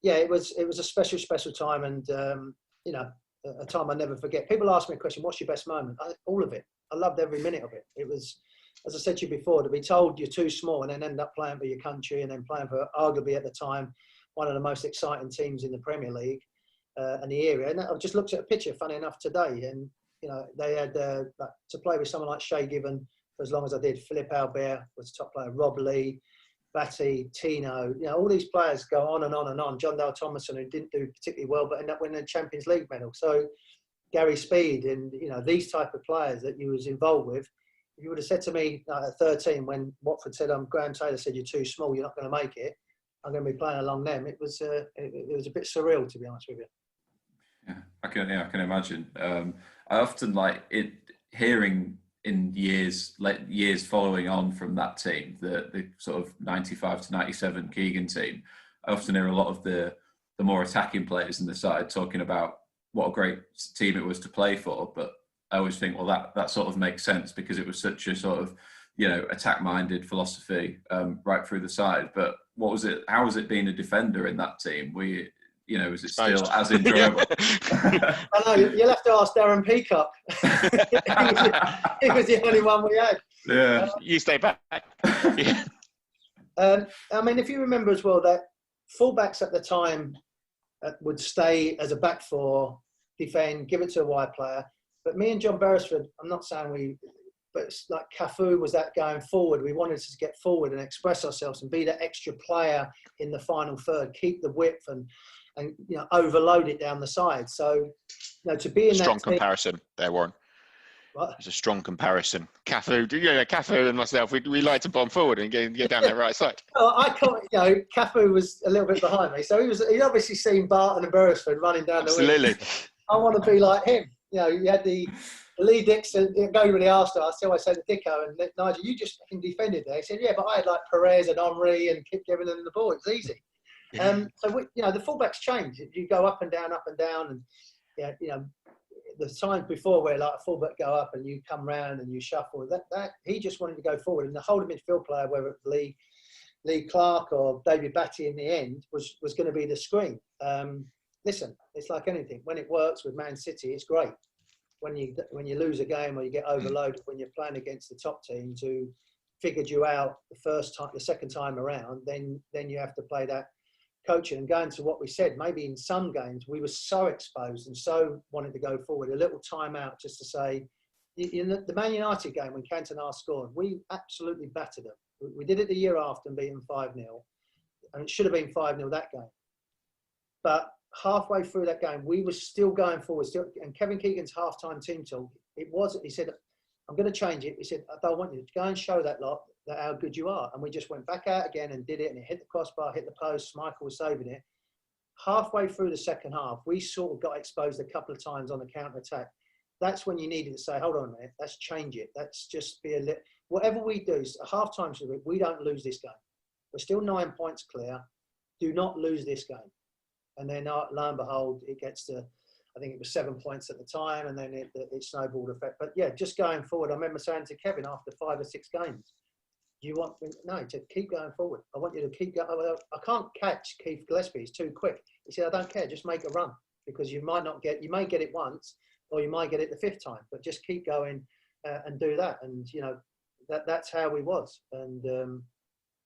it was a special time, and a time I never forget. People ask me a question: "What's your best moment?" All of it. I loved every minute of it. It was, as I said to you before, to be told you're too small and then end up playing for your country, and then playing for arguably at the time one of the most exciting teams in the Premier League and the area. And I've just looked at a picture, funny enough, today, and they had to play with someone like Shay Given for as long as I did. Philip Albert was top player. Rob Lee, Batty, Tino. All these players go on and on and on. John Dale Thomason, who didn't do particularly well, but ended up winning a Champions League medal. So Gary Speed and these type of players that you was involved with. If you would have said to me at 13, when Watford said, Graham Taylor said, "You're too small, you're not going to make it," I'm going to be playing along them. It was a bit surreal, to be honest with you. Yeah, I can imagine. I often hearing in years following on from that team, the sort of 95 to 97 Keegan team. I often hear a lot of the more attacking players in the side talking about what a great team it was to play for. But I always think, well, that sort of makes sense because it was such a sort of attack-minded philosophy right through the side. But what was it? How was it being a defender in that team? Was it still as enjoyable? I know, you'll have to ask Darren Peacock. he was the only one we had. Yeah. You stay back. Yeah. If you remember as well, that fullbacks at the time would stay as a back four, defend, give it to a wide player. But me and John Beresford, I'm not saying but it's like Cafu was that going forward. We wanted to get forward and express ourselves and be that extra player in the final third, keep the width and overload it down the side. So, to be in strong that team, comparison there, Warren. What? It's a strong comparison. Cafu and myself, we like to bomb forward and get down their right side. Well, I can't. Cafu was a little bit behind me, so he'd obviously seen Barton and Beresford running down the wing. Absolutely. I want to be like him. You had the Lee Dixon, go with the Arsenal. I always said to Dicko and Nigel, "You just fucking defended there." He said, "Yeah, but I had like Perez and Henry and kept giving them the ball. It's easy." So the fullbacks change. You go up and down, and the times before where like a fullback go up and you come round and you shuffle. That he just wanted to go forward, and the whole midfield player, whether it was Lee Clark or David Batty in the end, was going to be the screen. Listen, it's like anything. When it works with Man City, it's great. when you lose a game or you get overloaded when you're playing against the top teams who figured you out the second time around, then you have to play that coaching. And going to what we said, maybe in some games we were so exposed and so wanted to go forward, a little timeout just to say, in the Man United game when Cantona scored, we absolutely battered them. We did it the year after and beat them 5-0, and it should have been 5-0 that game. But halfway through that game, we were still going forward. And Kevin Keegan's halftime team talk, he said, I'm going to change it. He said, I don't want you to go and show that lot that how good you are. And we just went back out again and did it, and it hit the crossbar, hit the post. Michael was saving it. Halfway through the second half, we sort of got exposed a couple of times on the counter-attack. That's when you needed to say, hold on a minute, let's change it. Let's just be whatever we do, a half-time, we don't lose this game. We're still 9 points clear. Do not lose this game. And then lo and behold, it gets to, I think it was 7 points at the time, and then it snowballed effect. But yeah, just going forward, I remember saying to Kevin after 5 or 6 games, to keep going forward. I want you to keep going. I can't catch Keith Gillespie. He's too quick. He said, I don't care. Just make a run, because you may get it once, or you might get it the 5th time, but just keep going and do that. And, that's how we was. And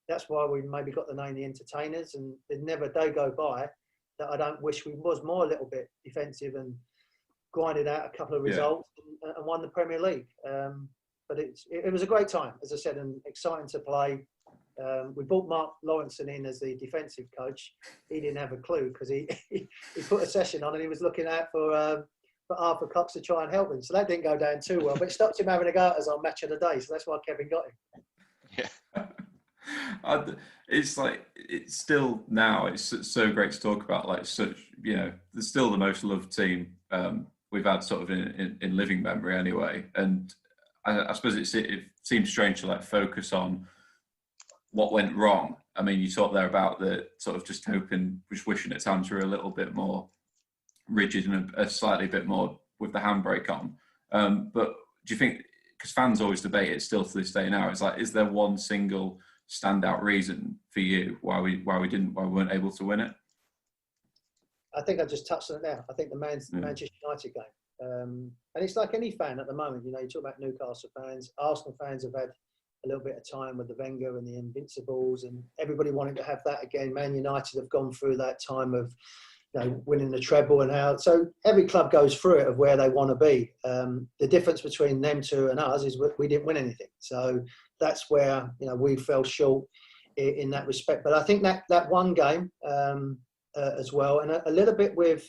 that's why we maybe got the name the Entertainers, and there's never a day go by that I don't wish we was more a little bit defensive and grinded out a couple of results and won the Premier League. But it was a great time, as I said, and exciting to play. We brought Mark Lawrenson in as the defensive coach. He didn't have a clue, because he put a session on and he was looking out for Arthur Cox to try and help him. So that didn't go down too well, but it stopped him having a go at us on Match of the Day. So that's why Kevin got him. Yeah. It's like, it's still now, it's so great to talk about, like, such, there's still the most loved team we've had sort of in living memory anyway. And I suppose it seems strange to like focus on what went wrong. I mean, you talked there about the sort of just wishing at times were a little bit more rigid and a slightly bit more with the handbrake on. But do you think, because fans always debate it still to this day now, it's like, is there one single standout reason for you why we weren't able to win it? I think I just touched on it now. I think the Manchester United game. And it's like any fan at the moment, you talk about Newcastle fans, Arsenal fans have had a little bit of time with the Wenger and the Invincibles, and everybody wanting to have that again. Man United have gone through that time of winning the treble and how. So every club goes through it of where they want to be. The difference between them two and us is we didn't win anything. So that's where we fell short in that respect. But I think that one game as well, and a little bit with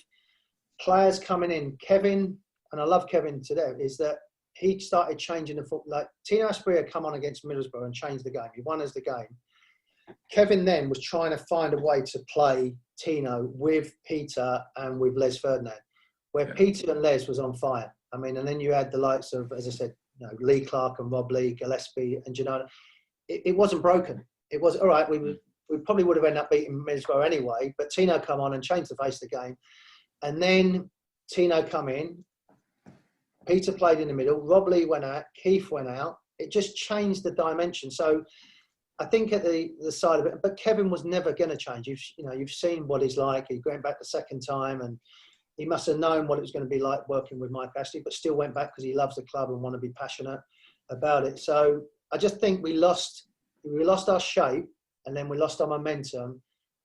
players coming in. Kevin, and I love Kevin to death, is that he started changing the football. Like Tino Asprilla come on against Middlesbrough and changed the game. He won us the game. Kevin then was trying to find a way to play Tino with Peter and with Les Ferdinand, where Peter and Les was on fire. I mean, and then you had the likes of, as I said, Lee Clark and Rob Lee, Gillespie and Gennaro. It wasn't broken. It was all right. We probably would have ended up beating Middlesbrough anyway, but Tino come on and changed the face of the game. And then Tino come in, Peter played in the middle, Rob Lee went out, Keith went out. It just changed the dimension. So I think at the side of it, but Kevin was never going to change. You've seen what he's like. He went back the second time, and he must have known what it was going to be like working with Mike Ashley, but still went back because he loves the club and want to be passionate about it. So I just think we lost our shape, and then we lost our momentum.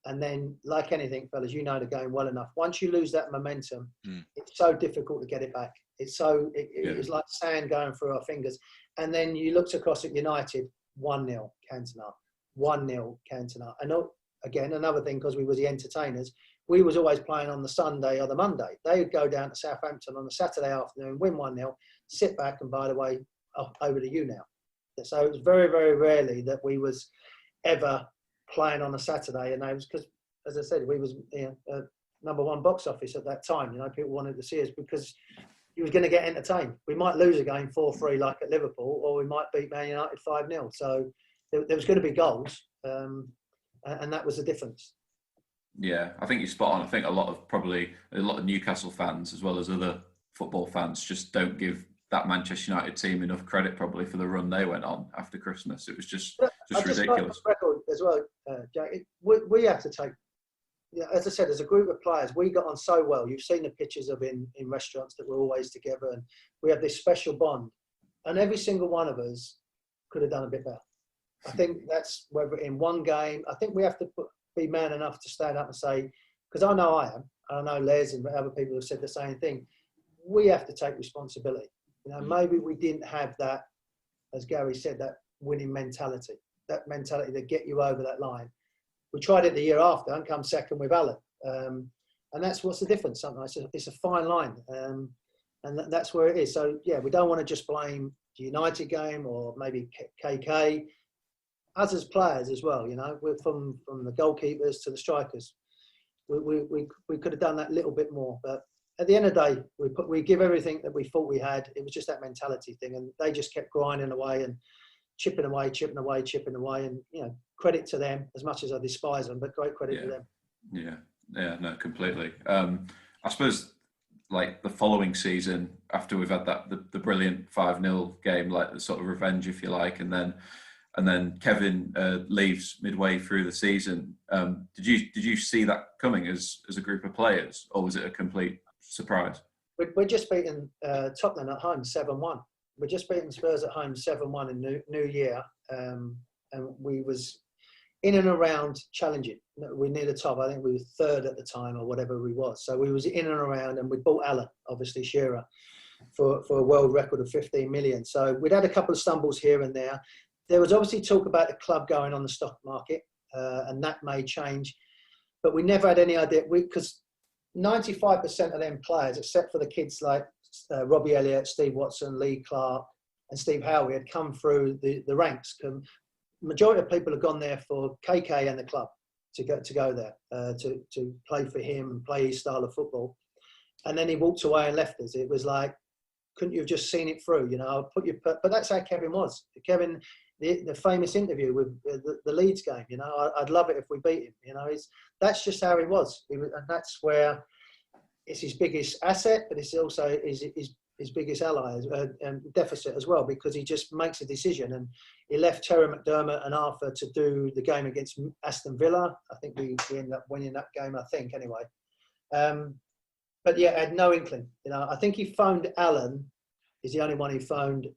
And then, like anything, fellas, the game well enough. Once you lose that momentum, it's so difficult to get it back. It's it's like sand going through our fingers. And then you looked across at United, 1-0 Cantona, 1-0 Cantona. And again, another thing, because we were the entertainers, we was always playing on the Sunday or the Monday. They would go down to Southampton on the Saturday afternoon, win 1-0, sit back, and by the way, over to you now. So it was very, very rarely that we was ever playing on a Saturday, and was because, as I said, we was number one box office at that time. People wanted to see us because you was going to get entertained. We might lose a game 4-3 like at Liverpool, or we might beat Man United 5-0. So there was going to be goals, and that was the difference. Yeah, I think you're spot on. I think a lot of Newcastle fans, as well as other football fans, just don't give that Manchester United team enough credit probably for the run they went on after Christmas. It was just ridiculous. Record as well, Jack. We have to take. yeah, as I said, as a group of players, we got on so well. You've seen the pictures of in restaurants that we're always together, and we have this special bond. And every single one of us could have done a bit better. I think that's whether in one game, I think we have to be man enough to stand up and say, because I know I am, and I know Les and other people have said the same thing, we have to take responsibility. You know, maybe we didn't have that, as Gary said, that winning mentality, that mentality to get you over that line. We tried it the year after and come second with Alan. And that's what's the difference sometimes. It's a fine line. And that's where it is. So, yeah, we don't want to just blame the United game or maybe KK. Us as players as well, you know, we're from the goalkeepers to the strikers. We could have done that little bit more. But at the end of the day, we give everything that we thought we had. It was just that mentality thing. And they just kept grinding away and chipping away. And, you know, credit to them, as much as I despise them, but great credit to them. Yeah, no, completely. I suppose, like, the following season, after we've had the brilliant 5-0 game, like the sort of revenge, if you like, and then Kevin leaves midway through the season. Did you see that coming as a group of players, or was it a complete surprise? We're just beating Tottenham at home 7-1. We're just beating Spurs at home 7-1 in New Year, and we was in and around challenging. We near the top. I think we were third at the time or whatever we was. So we was in and around, and we bought Alan, obviously Shearer, for a world record of 15 million. So we'd had a couple of stumbles here and there. There was obviously talk about the club going on the stock market, and that may change. But we never had any idea, because 95% of them players, except for the kids like Robbie Elliott, Steve Watson, Lee Clark, and Steve Howe, had come through the ranks. Majority of people have gone there for KK and the club to go there to play for him and play his style of football. And then he walked away and left us. It was like, couldn't you have just seen it through? You know, but that's how Kevin was. Kevin, the famous interview with the Leeds game. You know, I'd love it if we beat him. You know, that's just how he was. And that's where it's his biggest asset, but it's also his biggest ally and deficit as well, because he just makes a decision. And he left Terry McDermott and Arthur to do the game against Aston Villa. I think we ended up winning that game, I think, anyway. But yeah, I had no inkling. You know, I think he phoned Alan, is the only one he phoned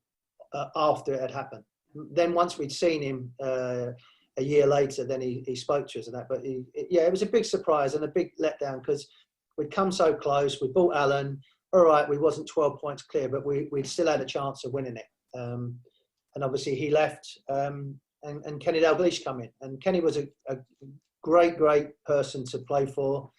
after it had happened. Then once we'd seen him a year later, then he spoke to us and that. But it was a big surprise and a big letdown, because we'd come so close. We bought Alan. All right, we wasn't 12 points clear, but we still had a chance of winning it. And obviously he left, and Kenny Dalglish come in. And Kenny was a great person to play for.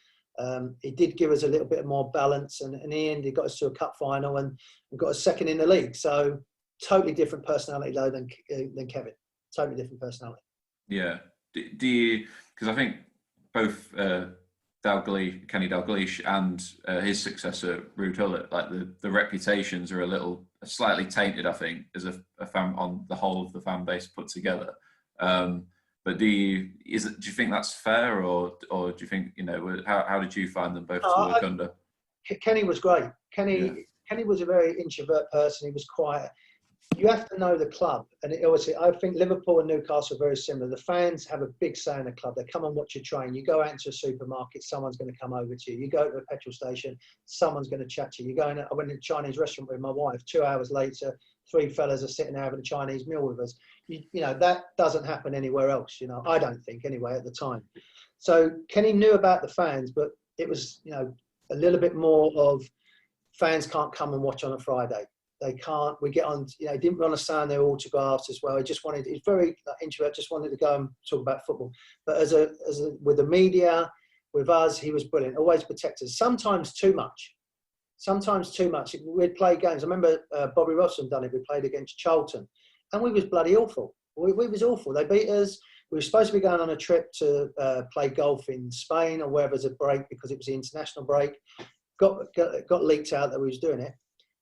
He did give us a little bit more balance, and in the end, he got us to a cup final and got us second in the league. So totally different personality though than Kevin. Totally different personality. Yeah. Do you? Because I think both Kenny Dalglish and his successor Ruud Gullit, like the reputations are slightly tainted, I think, as a fan on the whole of the fan base put together. But do you think that's fair, or do you think, you know, how did you find them both to work under? Kenny was great. Kenny was a very introvert person. He was quiet. You have to know the club, and obviously, I think Liverpool and Newcastle are very similar. The fans have a big say in the club. They come and watch you train. You go out into a supermarket, someone's going to come over to you. You go to a petrol station, someone's going to chat to you. I went to a Chinese restaurant with my wife. 2 hours later, 3 fellas are sitting there having a Chinese meal with us. You know, that doesn't happen anywhere else. You know, I don't think anyway at the time. So Kenny knew about the fans, but it was, you know, a little bit more of fans can't come and watch on a Friday. They can't. We get on. You know, he didn't want to sign their autographs as well. He's very introvert. Just wanted to go and talk about football. But with the media, with us, he was brilliant. Always protected. Sometimes too much. We'd play games. I remember Bobby Robson done it. We played against Charlton, and we was bloody awful. We was awful. They beat us. We were supposed to be going on a trip to play golf in Spain or wherever as a break, because it was the international break. Got leaked out that we was doing it.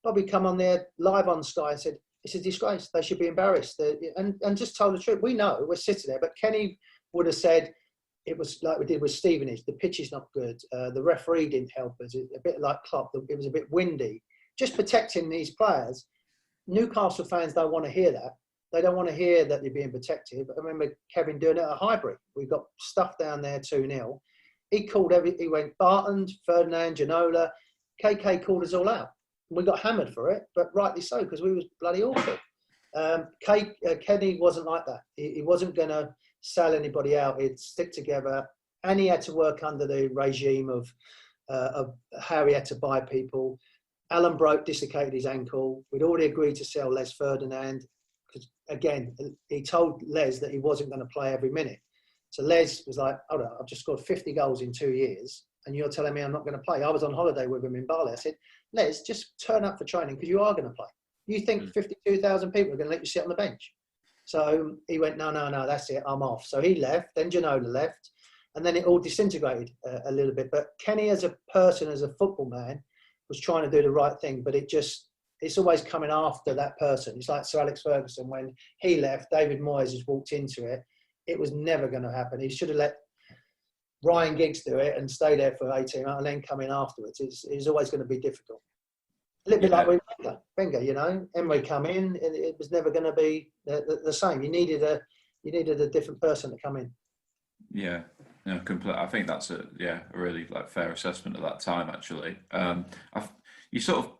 Bobby come on there live on Sky and said, it's a disgrace. They should be embarrassed. And just told the truth. We know, we're sitting there. But Kenny would have said, it was like we did with Stevenage. The pitch is not good. The referee didn't help us. A bit like Klopp. It was a bit windy. Just protecting these players. Newcastle fans don't want to hear that. They don't want to hear that they're being protected. But I remember Kevin doing it at Highbury. We got stuff down there 2-0. He went Barton, Ferdinand, Ginola, KK called us all out. We got hammered for it, but rightly so, because we was bloody awful. Kenny wasn't like that. He wasn't going to sell anybody out. He'd stick together, and he had to work under the regime of how he had to buy people. Alan dislocated his ankle. We'd already agreed to sell Les Ferdinand, because again, he told Les that he wasn't going to play every minute. So Les was like, hold on, I've just scored 50 goals in 2 years, and you're telling me I'm not going to play. I was on holiday with him in Bali. I said, Les, just turn up for training, because you are going to play. You think 52,000 people are going to let you sit on the bench? So he went, no, that's it, I'm off. So he left, then Ginola left, and then it all disintegrated a little bit. But Kenny, as a person, as a football man, was trying to do the right thing, but it's always coming after that person. It's like Sir Alex Ferguson, when he left, David Moyes has walked into it. It was never going to happen. He should have let Ryan Giggs do it and stay there for 18 months and then come in afterwards. It's always going to be difficult. A little bit like with Wenger, you know. Emery come in, it was never going to be the same. You needed a different person to come in. Yeah, completely. I think that's a really fair assessment at that time. Actually, you sort of,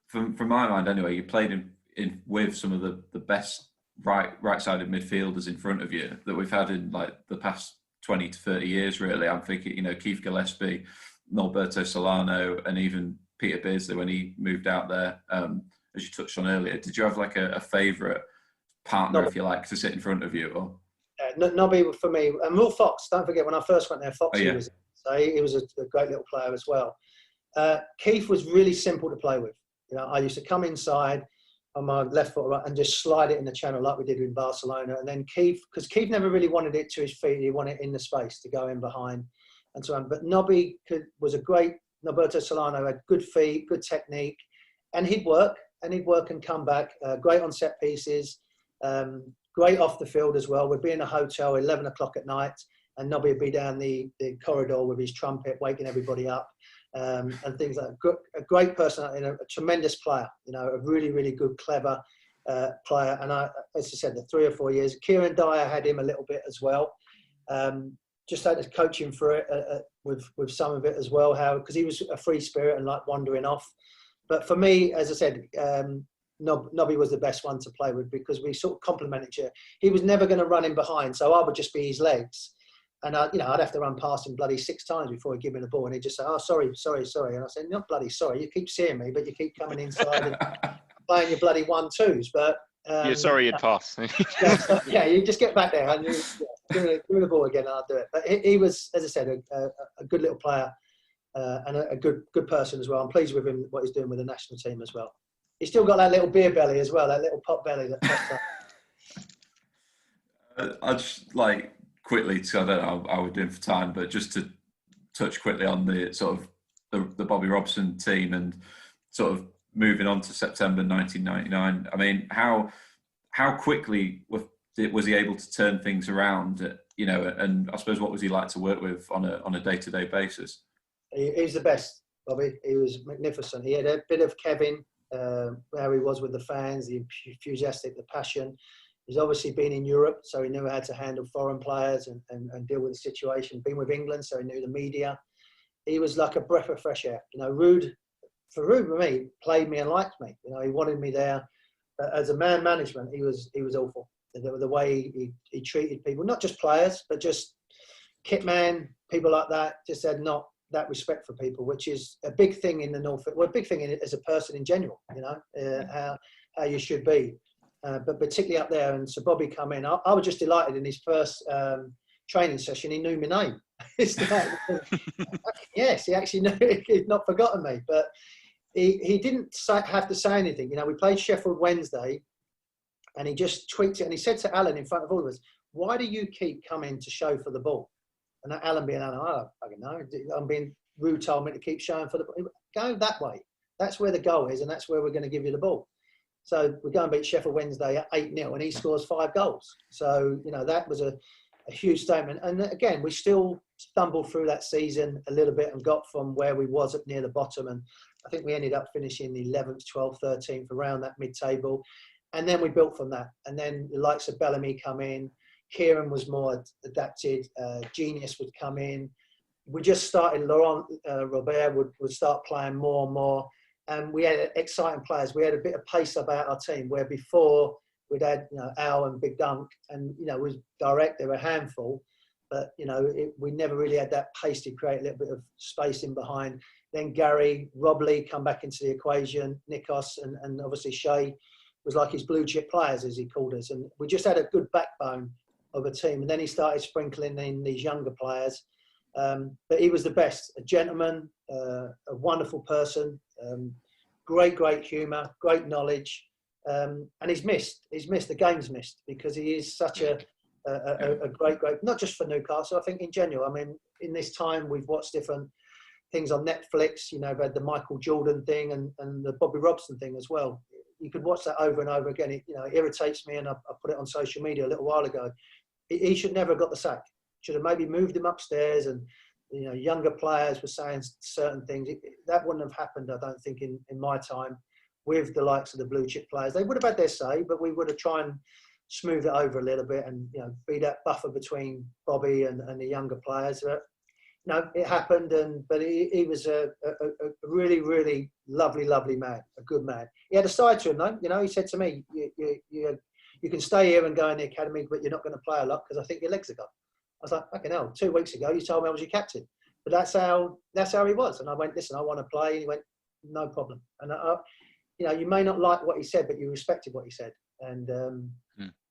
from my mind anyway, you played in with some of the best right-sided midfielders in front of you that we've had in the past 20 to 30 years. Really, I'm thinking Keith Gillespie, Norberto Solano, and even Peter Beardsley when he moved out there, as you touched on earlier. Did you have a favourite partner, if you like, to sit in front of you? Or? Nobby for me, and Will Fox. Don't forget, when I first went there, Foxy was. So he was a great little player as well. Keith was really simple to play with. You know, I used to come inside on my left foot and just slide it in the channel like we did in Barcelona. And then Keith, because Keith never really wanted it to his feet, he wanted it in the space to go in behind and so on. But Nobby was a great. Norberto Solano had good feet, good technique, and he'd work and come back. Great on set pieces, great off the field as well. We'd be in a hotel 11 o'clock at night, and Nobby would be down the corridor with his trumpet, waking everybody up, and things like that. A great person, a tremendous player, a really, really good, clever player. And as I said, the 3 or 4 years, Kieran Dyer had him a little bit as well. Just had to coach him for it with some of it as well, because he was a free spirit and wandering off. But for me, as I said, Nobby was the best one to play with because we sort of complemented each other. He was never going to run in behind, so I would just be his legs. And I'd have to run past him bloody 6 times before he'd give me the ball. And he'd just say, oh, sorry. And I said, not bloody sorry, you keep seeing me, but you keep coming inside and playing your bloody 1-2s. But you're sorry you'd pass. You just get back there and give me the ball again and I'll do it. But he was, as I said, a good little player and a good person as well. I'm pleased with him, what he's doing with the national team as well. He's still got that little beer belly as well, that little pot belly that pops up. I just quickly, because I don't know how we're doing for time, but just to touch quickly on the sort of the Bobby Robson team and sort of moving on to September 1999. I mean, how quickly was he able to turn things around? And I suppose what was he like to work with on a day-to-day basis? He's the best, Bobby. He was magnificent. He had a bit of Kevin, how he was with the fans, the enthusiastic, the passion. He's obviously been in Europe, so he knew how to handle foreign players and deal with the situation. Been with England, so he knew the media. He was like a breath of fresh air. Rude for me, played me and liked me. He wanted me there. But as a man management, he was awful. The way he treated people, not just players, but just kit man, people like that, just had not that respect for people, which is a big thing in the North. Well, a big thing as a person in general, how you should be. But particularly up there, and so Bobby come in. I was just delighted in his first training session. He knew my name. Yes, he actually knew. He'd not forgotten me, but he didn't have to say anything. We played Sheffield Wednesday, and he just tweaked it. And he said to Alan in front of all of us, "Why do you keep coming to show for the ball?" And Alan being Alan, I don't fucking know. I'm being rude. Told me to keep showing for the ball. Go that way. That's where the goal is, and that's where we're going to give you the ball. So we go and beat Sheffield Wednesday at 8-0 and he scores 5 goals. So, that was a huge statement. And again, we still stumbled through that season a little bit and got from where we was up near the bottom. And I think we ended up finishing 11th, 12th, 13th, around that mid-table. And then we built from that. And then the likes of Bellamy come in. Kieran was more adapted. Genius would come in. we just started. Laurent Robert would start playing more and more, and we had exciting players. We had a bit of pace about our team, where before we'd had Al and Big Dunk, and was direct. They were a handful, but we never really had that pace to create a little bit of space in behind. Then Gary, Rob Lee come back into the equation, Nikos, and obviously Shea was like his blue chip players, as he called us. And we just had a good backbone of a team. And then he started sprinkling in these younger players. But he was the best, a gentleman, a wonderful person, great humour, great knowledge. And he's missed, the game's missed, because he is such a great, not just for Newcastle, I think in general. I mean, in this time, we've watched different things on Netflix, we've had the Michael Jordan thing and the Bobby Robson thing as well. You could watch that over and over again. It irritates me, and I put it on social media a little while ago. He should never have got the sack. Should have maybe moved him upstairs, and younger players were saying certain things. That wouldn't have happened, I don't think, in my time with the likes of the blue chip players. They would have had their say, but we would have tried and smooth it over a little bit and be that buffer between Bobby and the younger players. But, it happened, but he was a really, really lovely man, a good man. He had a side to him, though. He said to me, you can stay here and go in the academy, but you're not going to play a lot because I think your legs are gone. I was like, fucking hell, 2 weeks ago you told me I was your captain. But that's how he was. And I went, listen, I want to play. And he went, no problem. And, you may not like what he said, but you respected what he said. And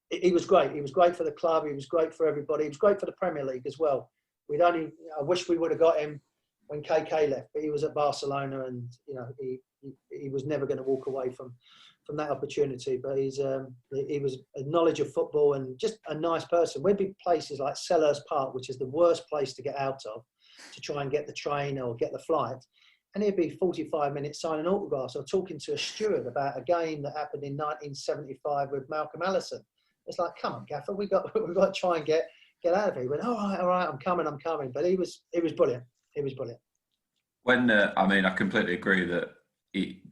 he was great. He was great for the club. He was great for everybody. He was great for the Premier League as well. I wish we would have got him when KK left, but he was at Barcelona, and he was never going to walk away from that opportunity. But he was a knowledge of football and just a nice person. We'd be places like Selhurst Park, which is the worst place to get out of, to try and get the train or get the flight, and he'd be 45 minutes signing autographs or talking to a steward about a game that happened in 1975 with Malcolm Allison. It's like, come on, Gaffer, we've got to try and get out of here. He went, all right, I'm coming. But he was brilliant. He was brilliant. When I completely agree that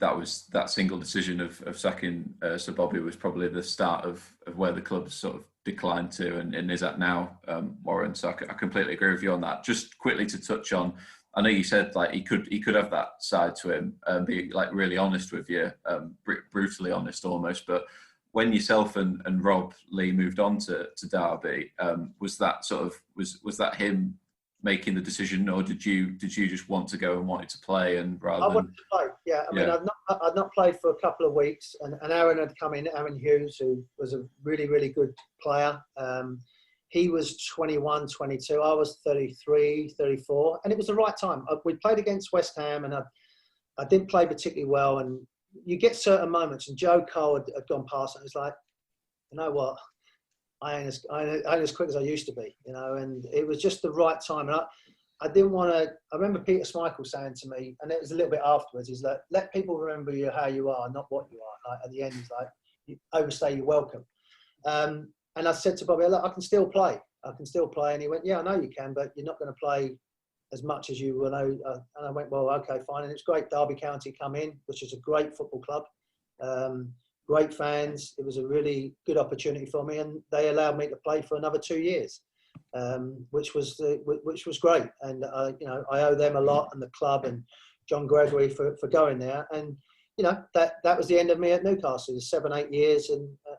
that single decision of sacking Sir Bobby was probably the start of where the club sort of declined to and is at now, Warren. So I completely agree with you on that. Just quickly to touch on, I know you said like he could have that side to him and be like really honest with you, brutally honest almost, but when yourself and Rob Lee moved on to Derby, was that was that him making the decision, or did you just want to go and wanted to play and rather? I wanted to play. Yeah, I mean, I'd not played for a couple of weeks, and Aaron had come in. Aaron Hughes, who was a really, really good player. He was 21, 22. I was 33, 34, and it was the right time. We played against West Ham, and I didn't play particularly well, and you get certain moments, and Joe Cole had gone past, and it's like, you know what, I ain't as quick as I used to be, and it was just the right time. And I didn't want to. I remember Peter Schmeichel saying to me, and it was a little bit afterwards, he's like, let people remember you how you are, not what you are. Like, at the end, he's like, you overstay your welcome. And I said to Bobby, look, I can still play. And he went, yeah, I know you can, but you're not going to play as much as you will know. And I went, well, okay, fine. And it's great Derby County come in, which is a great football club. Great fans. It was a really good opportunity for me, and they allowed me to play for another 2 years, which was great. And I owe them a lot, and the club and John Gregory for going there. And that was the end of me at Newcastle. It was 7-8 years,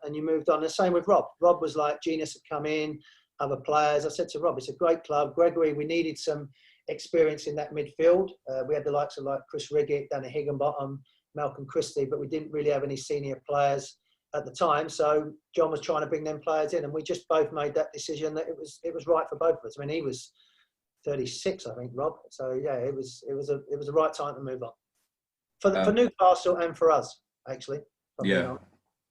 and you moved on. The same with Rob. Rob was like, Genius had come in, other players. I said to Rob, it's a great club. Gregory, we needed some experience in that midfield. We had the likes of like Chris Riggett, Danny Higginbottom, Malcolm Christie, but we didn't really have any senior players at the time. So John was trying to bring them players in, and we just both made that decision that it was right for both of us. I mean, he was 36, I think, Rob. So yeah, it was the right time to move on for Newcastle and for us, actually. Yeah.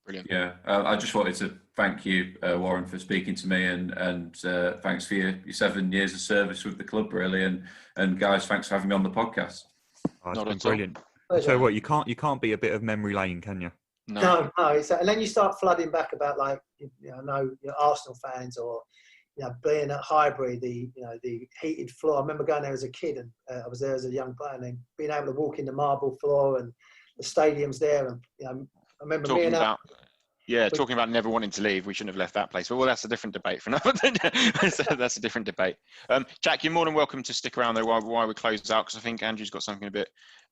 Brilliant. Yeah, I just wanted to thank you, Warren, for speaking to me, and thanks for your 7 years of service with the club, really, and guys, thanks for having me on the podcast. Oh, it's been brilliant. So what, you can't be a bit of memory lane, can you? No. And then you start flooding back about like Arsenal fans, or being at Highbury, the heated floor. I remember going there as a kid, and I was there as a young player, and then being able to walk in the marble floor and the stadiums there, and I remember Yeah, talking about never wanting to leave, we shouldn't have left that place. But well, that's a different debate for another. That's a different debate. Jack, you're more than welcome to stick around there while we close out, because I think Andrew's got something a bit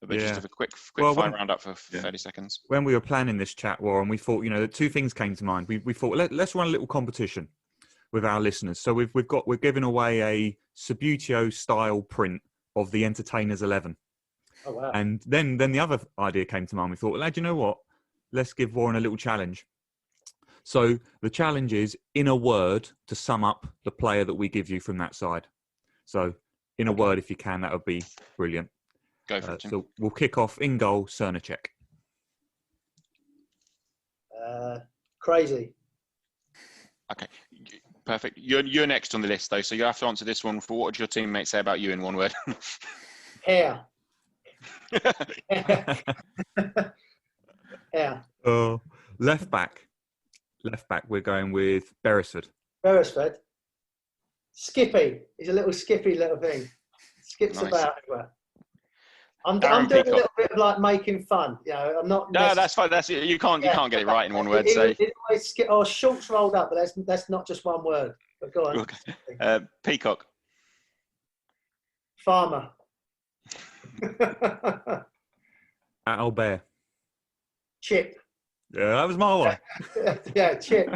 just of a quick fire roundup for 30 seconds. When we were planning this chat, Warren, we thought, two things came to mind. We thought let's run a little competition with our listeners. So we're giving away a Subbuteo style print of the Entertainers 11. Oh wow! And then the other idea came to mind. We thought, lad, you know what? Let's give Warren a little challenge. So the challenge is, in a word, to sum up the player that we give you from that side. So in a word, if you can, that would be brilliant. Go for it, Tim. So we'll kick off in goal, Cernacek. Crazy. Okay, perfect. You're next on the list, though, so you have to answer this one. For what would your teammates say about you in one word? Hair. Yeah. Left back. We're going with Beresford. Beresford. Skippy. He's a little skippy little thing. Skips about everywhere. I'm doing a little bit of like making fun. I'm not. No, that's fine. You can't get it right in one word. Shorts rolled up, but that's not just one word. But go on. Okay. Peacock. Farmer. Albert. Chip. Yeah, that was my one. Yeah, Chip.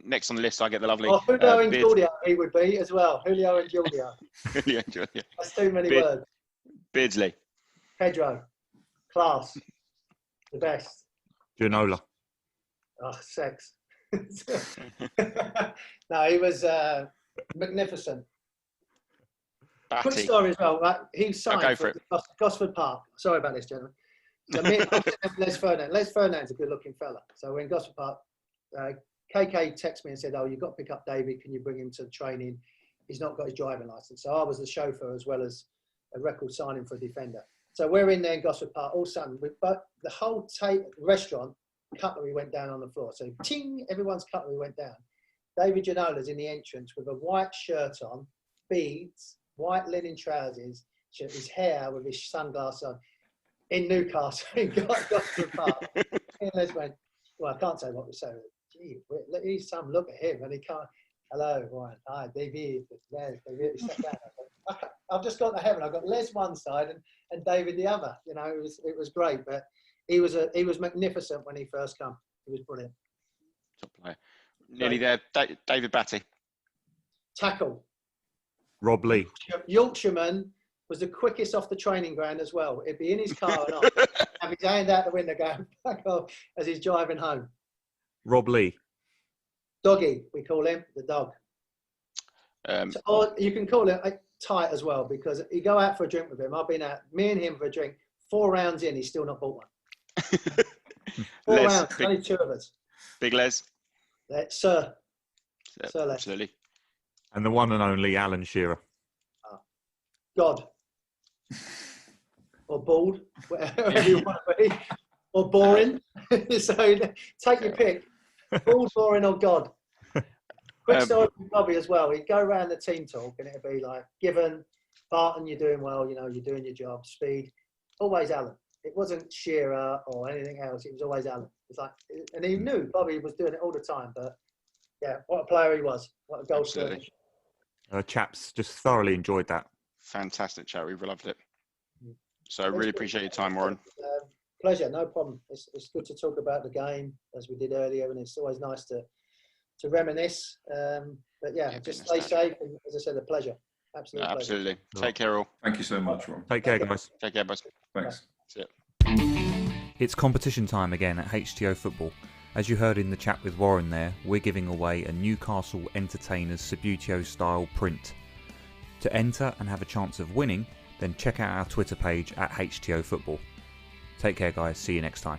Next on the list, I get the lovely. Julio and Giulia, he would be as well. Julio and Giulia. Julio and Giulia. That's too many words. Beardsley. Pedro. Class. The best. Ginola. Oh, sex. No, he was magnificent. Batty. Quick story as well. Right? He signed for Gosford Park. Sorry about this, gentlemen. So me and Les Ferdinand. Les Ferdinand's a good-looking fella. So we're in Gosford Park. KK texted me and said, "Oh, you've got to pick up David. Can you bring him to training? He's not got his driving license." So I was the chauffeur as well as a record signing for a defender. So we're in there in Gosford Park. All of a sudden, but the whole restaurant cutlery went down on the floor. So ting, everyone's cutlery went down. David Janola's in the entrance with a white shirt on, beads, white linen trousers, his hair with his sunglasses on, in Newcastle, in Gosford Park. And Les went, well, I can't say what we say. Gee, he's some look at him, and he can't. Hello, Warren. Hi, David. Les. David. Sat down. I've just got to heaven. I've got Les one side and David the other. It was great, but he was magnificent when he first came. He was brilliant. Top player. Nearly there. David Batty. Tackle. Rob Lee. Yorkshireman was the quickest off the training ground as well. He'd be in his car and have his hand out the window going back off as he's driving home. Rob Lee. Doggy, we call him, the dog. Or you can call him tight as well, because you go out for a drink with him. I've been out, me and him for a drink. 4 rounds in, he's still not bought one. 4 rounds, only 2 of us. Big Les. Sir Les. Absolutely. And the one and only Alan Shearer. God. Or bald, whatever you want to be. Or boring. So take your pick. Bald, boring, or God. Quick story from Bobby as well. He'd go around the team talk and it'd be like, Given, Barton, you're doing well, you're doing your job, Speed. Always Alan. It wasn't Shearer or anything else. It was always Alan. It's like, and he knew Bobby was doing it all the time. But yeah, what a player he was. What a goal scorer. Chaps, just thoroughly enjoyed that. Fantastic chat. We've loved it. So I really appreciate your time, Warren. Pleasure, no problem. It's good to talk about the game as we did earlier, and it's always nice to reminisce. But yeah, just stay safe. And as I said, a pleasure. Absolutely. Absolutely. Take care, all. Thank you so much, Ron. Take care, guys. Take care, boys. Thanks. That's it. It's competition time again at HTO Football. As you heard in the chat with Warren there, we're giving away a Newcastle Entertainers Subbuteo style print. To enter and have a chance of winning, then check out our Twitter page at HTO Football. Take care, guys. See you next time.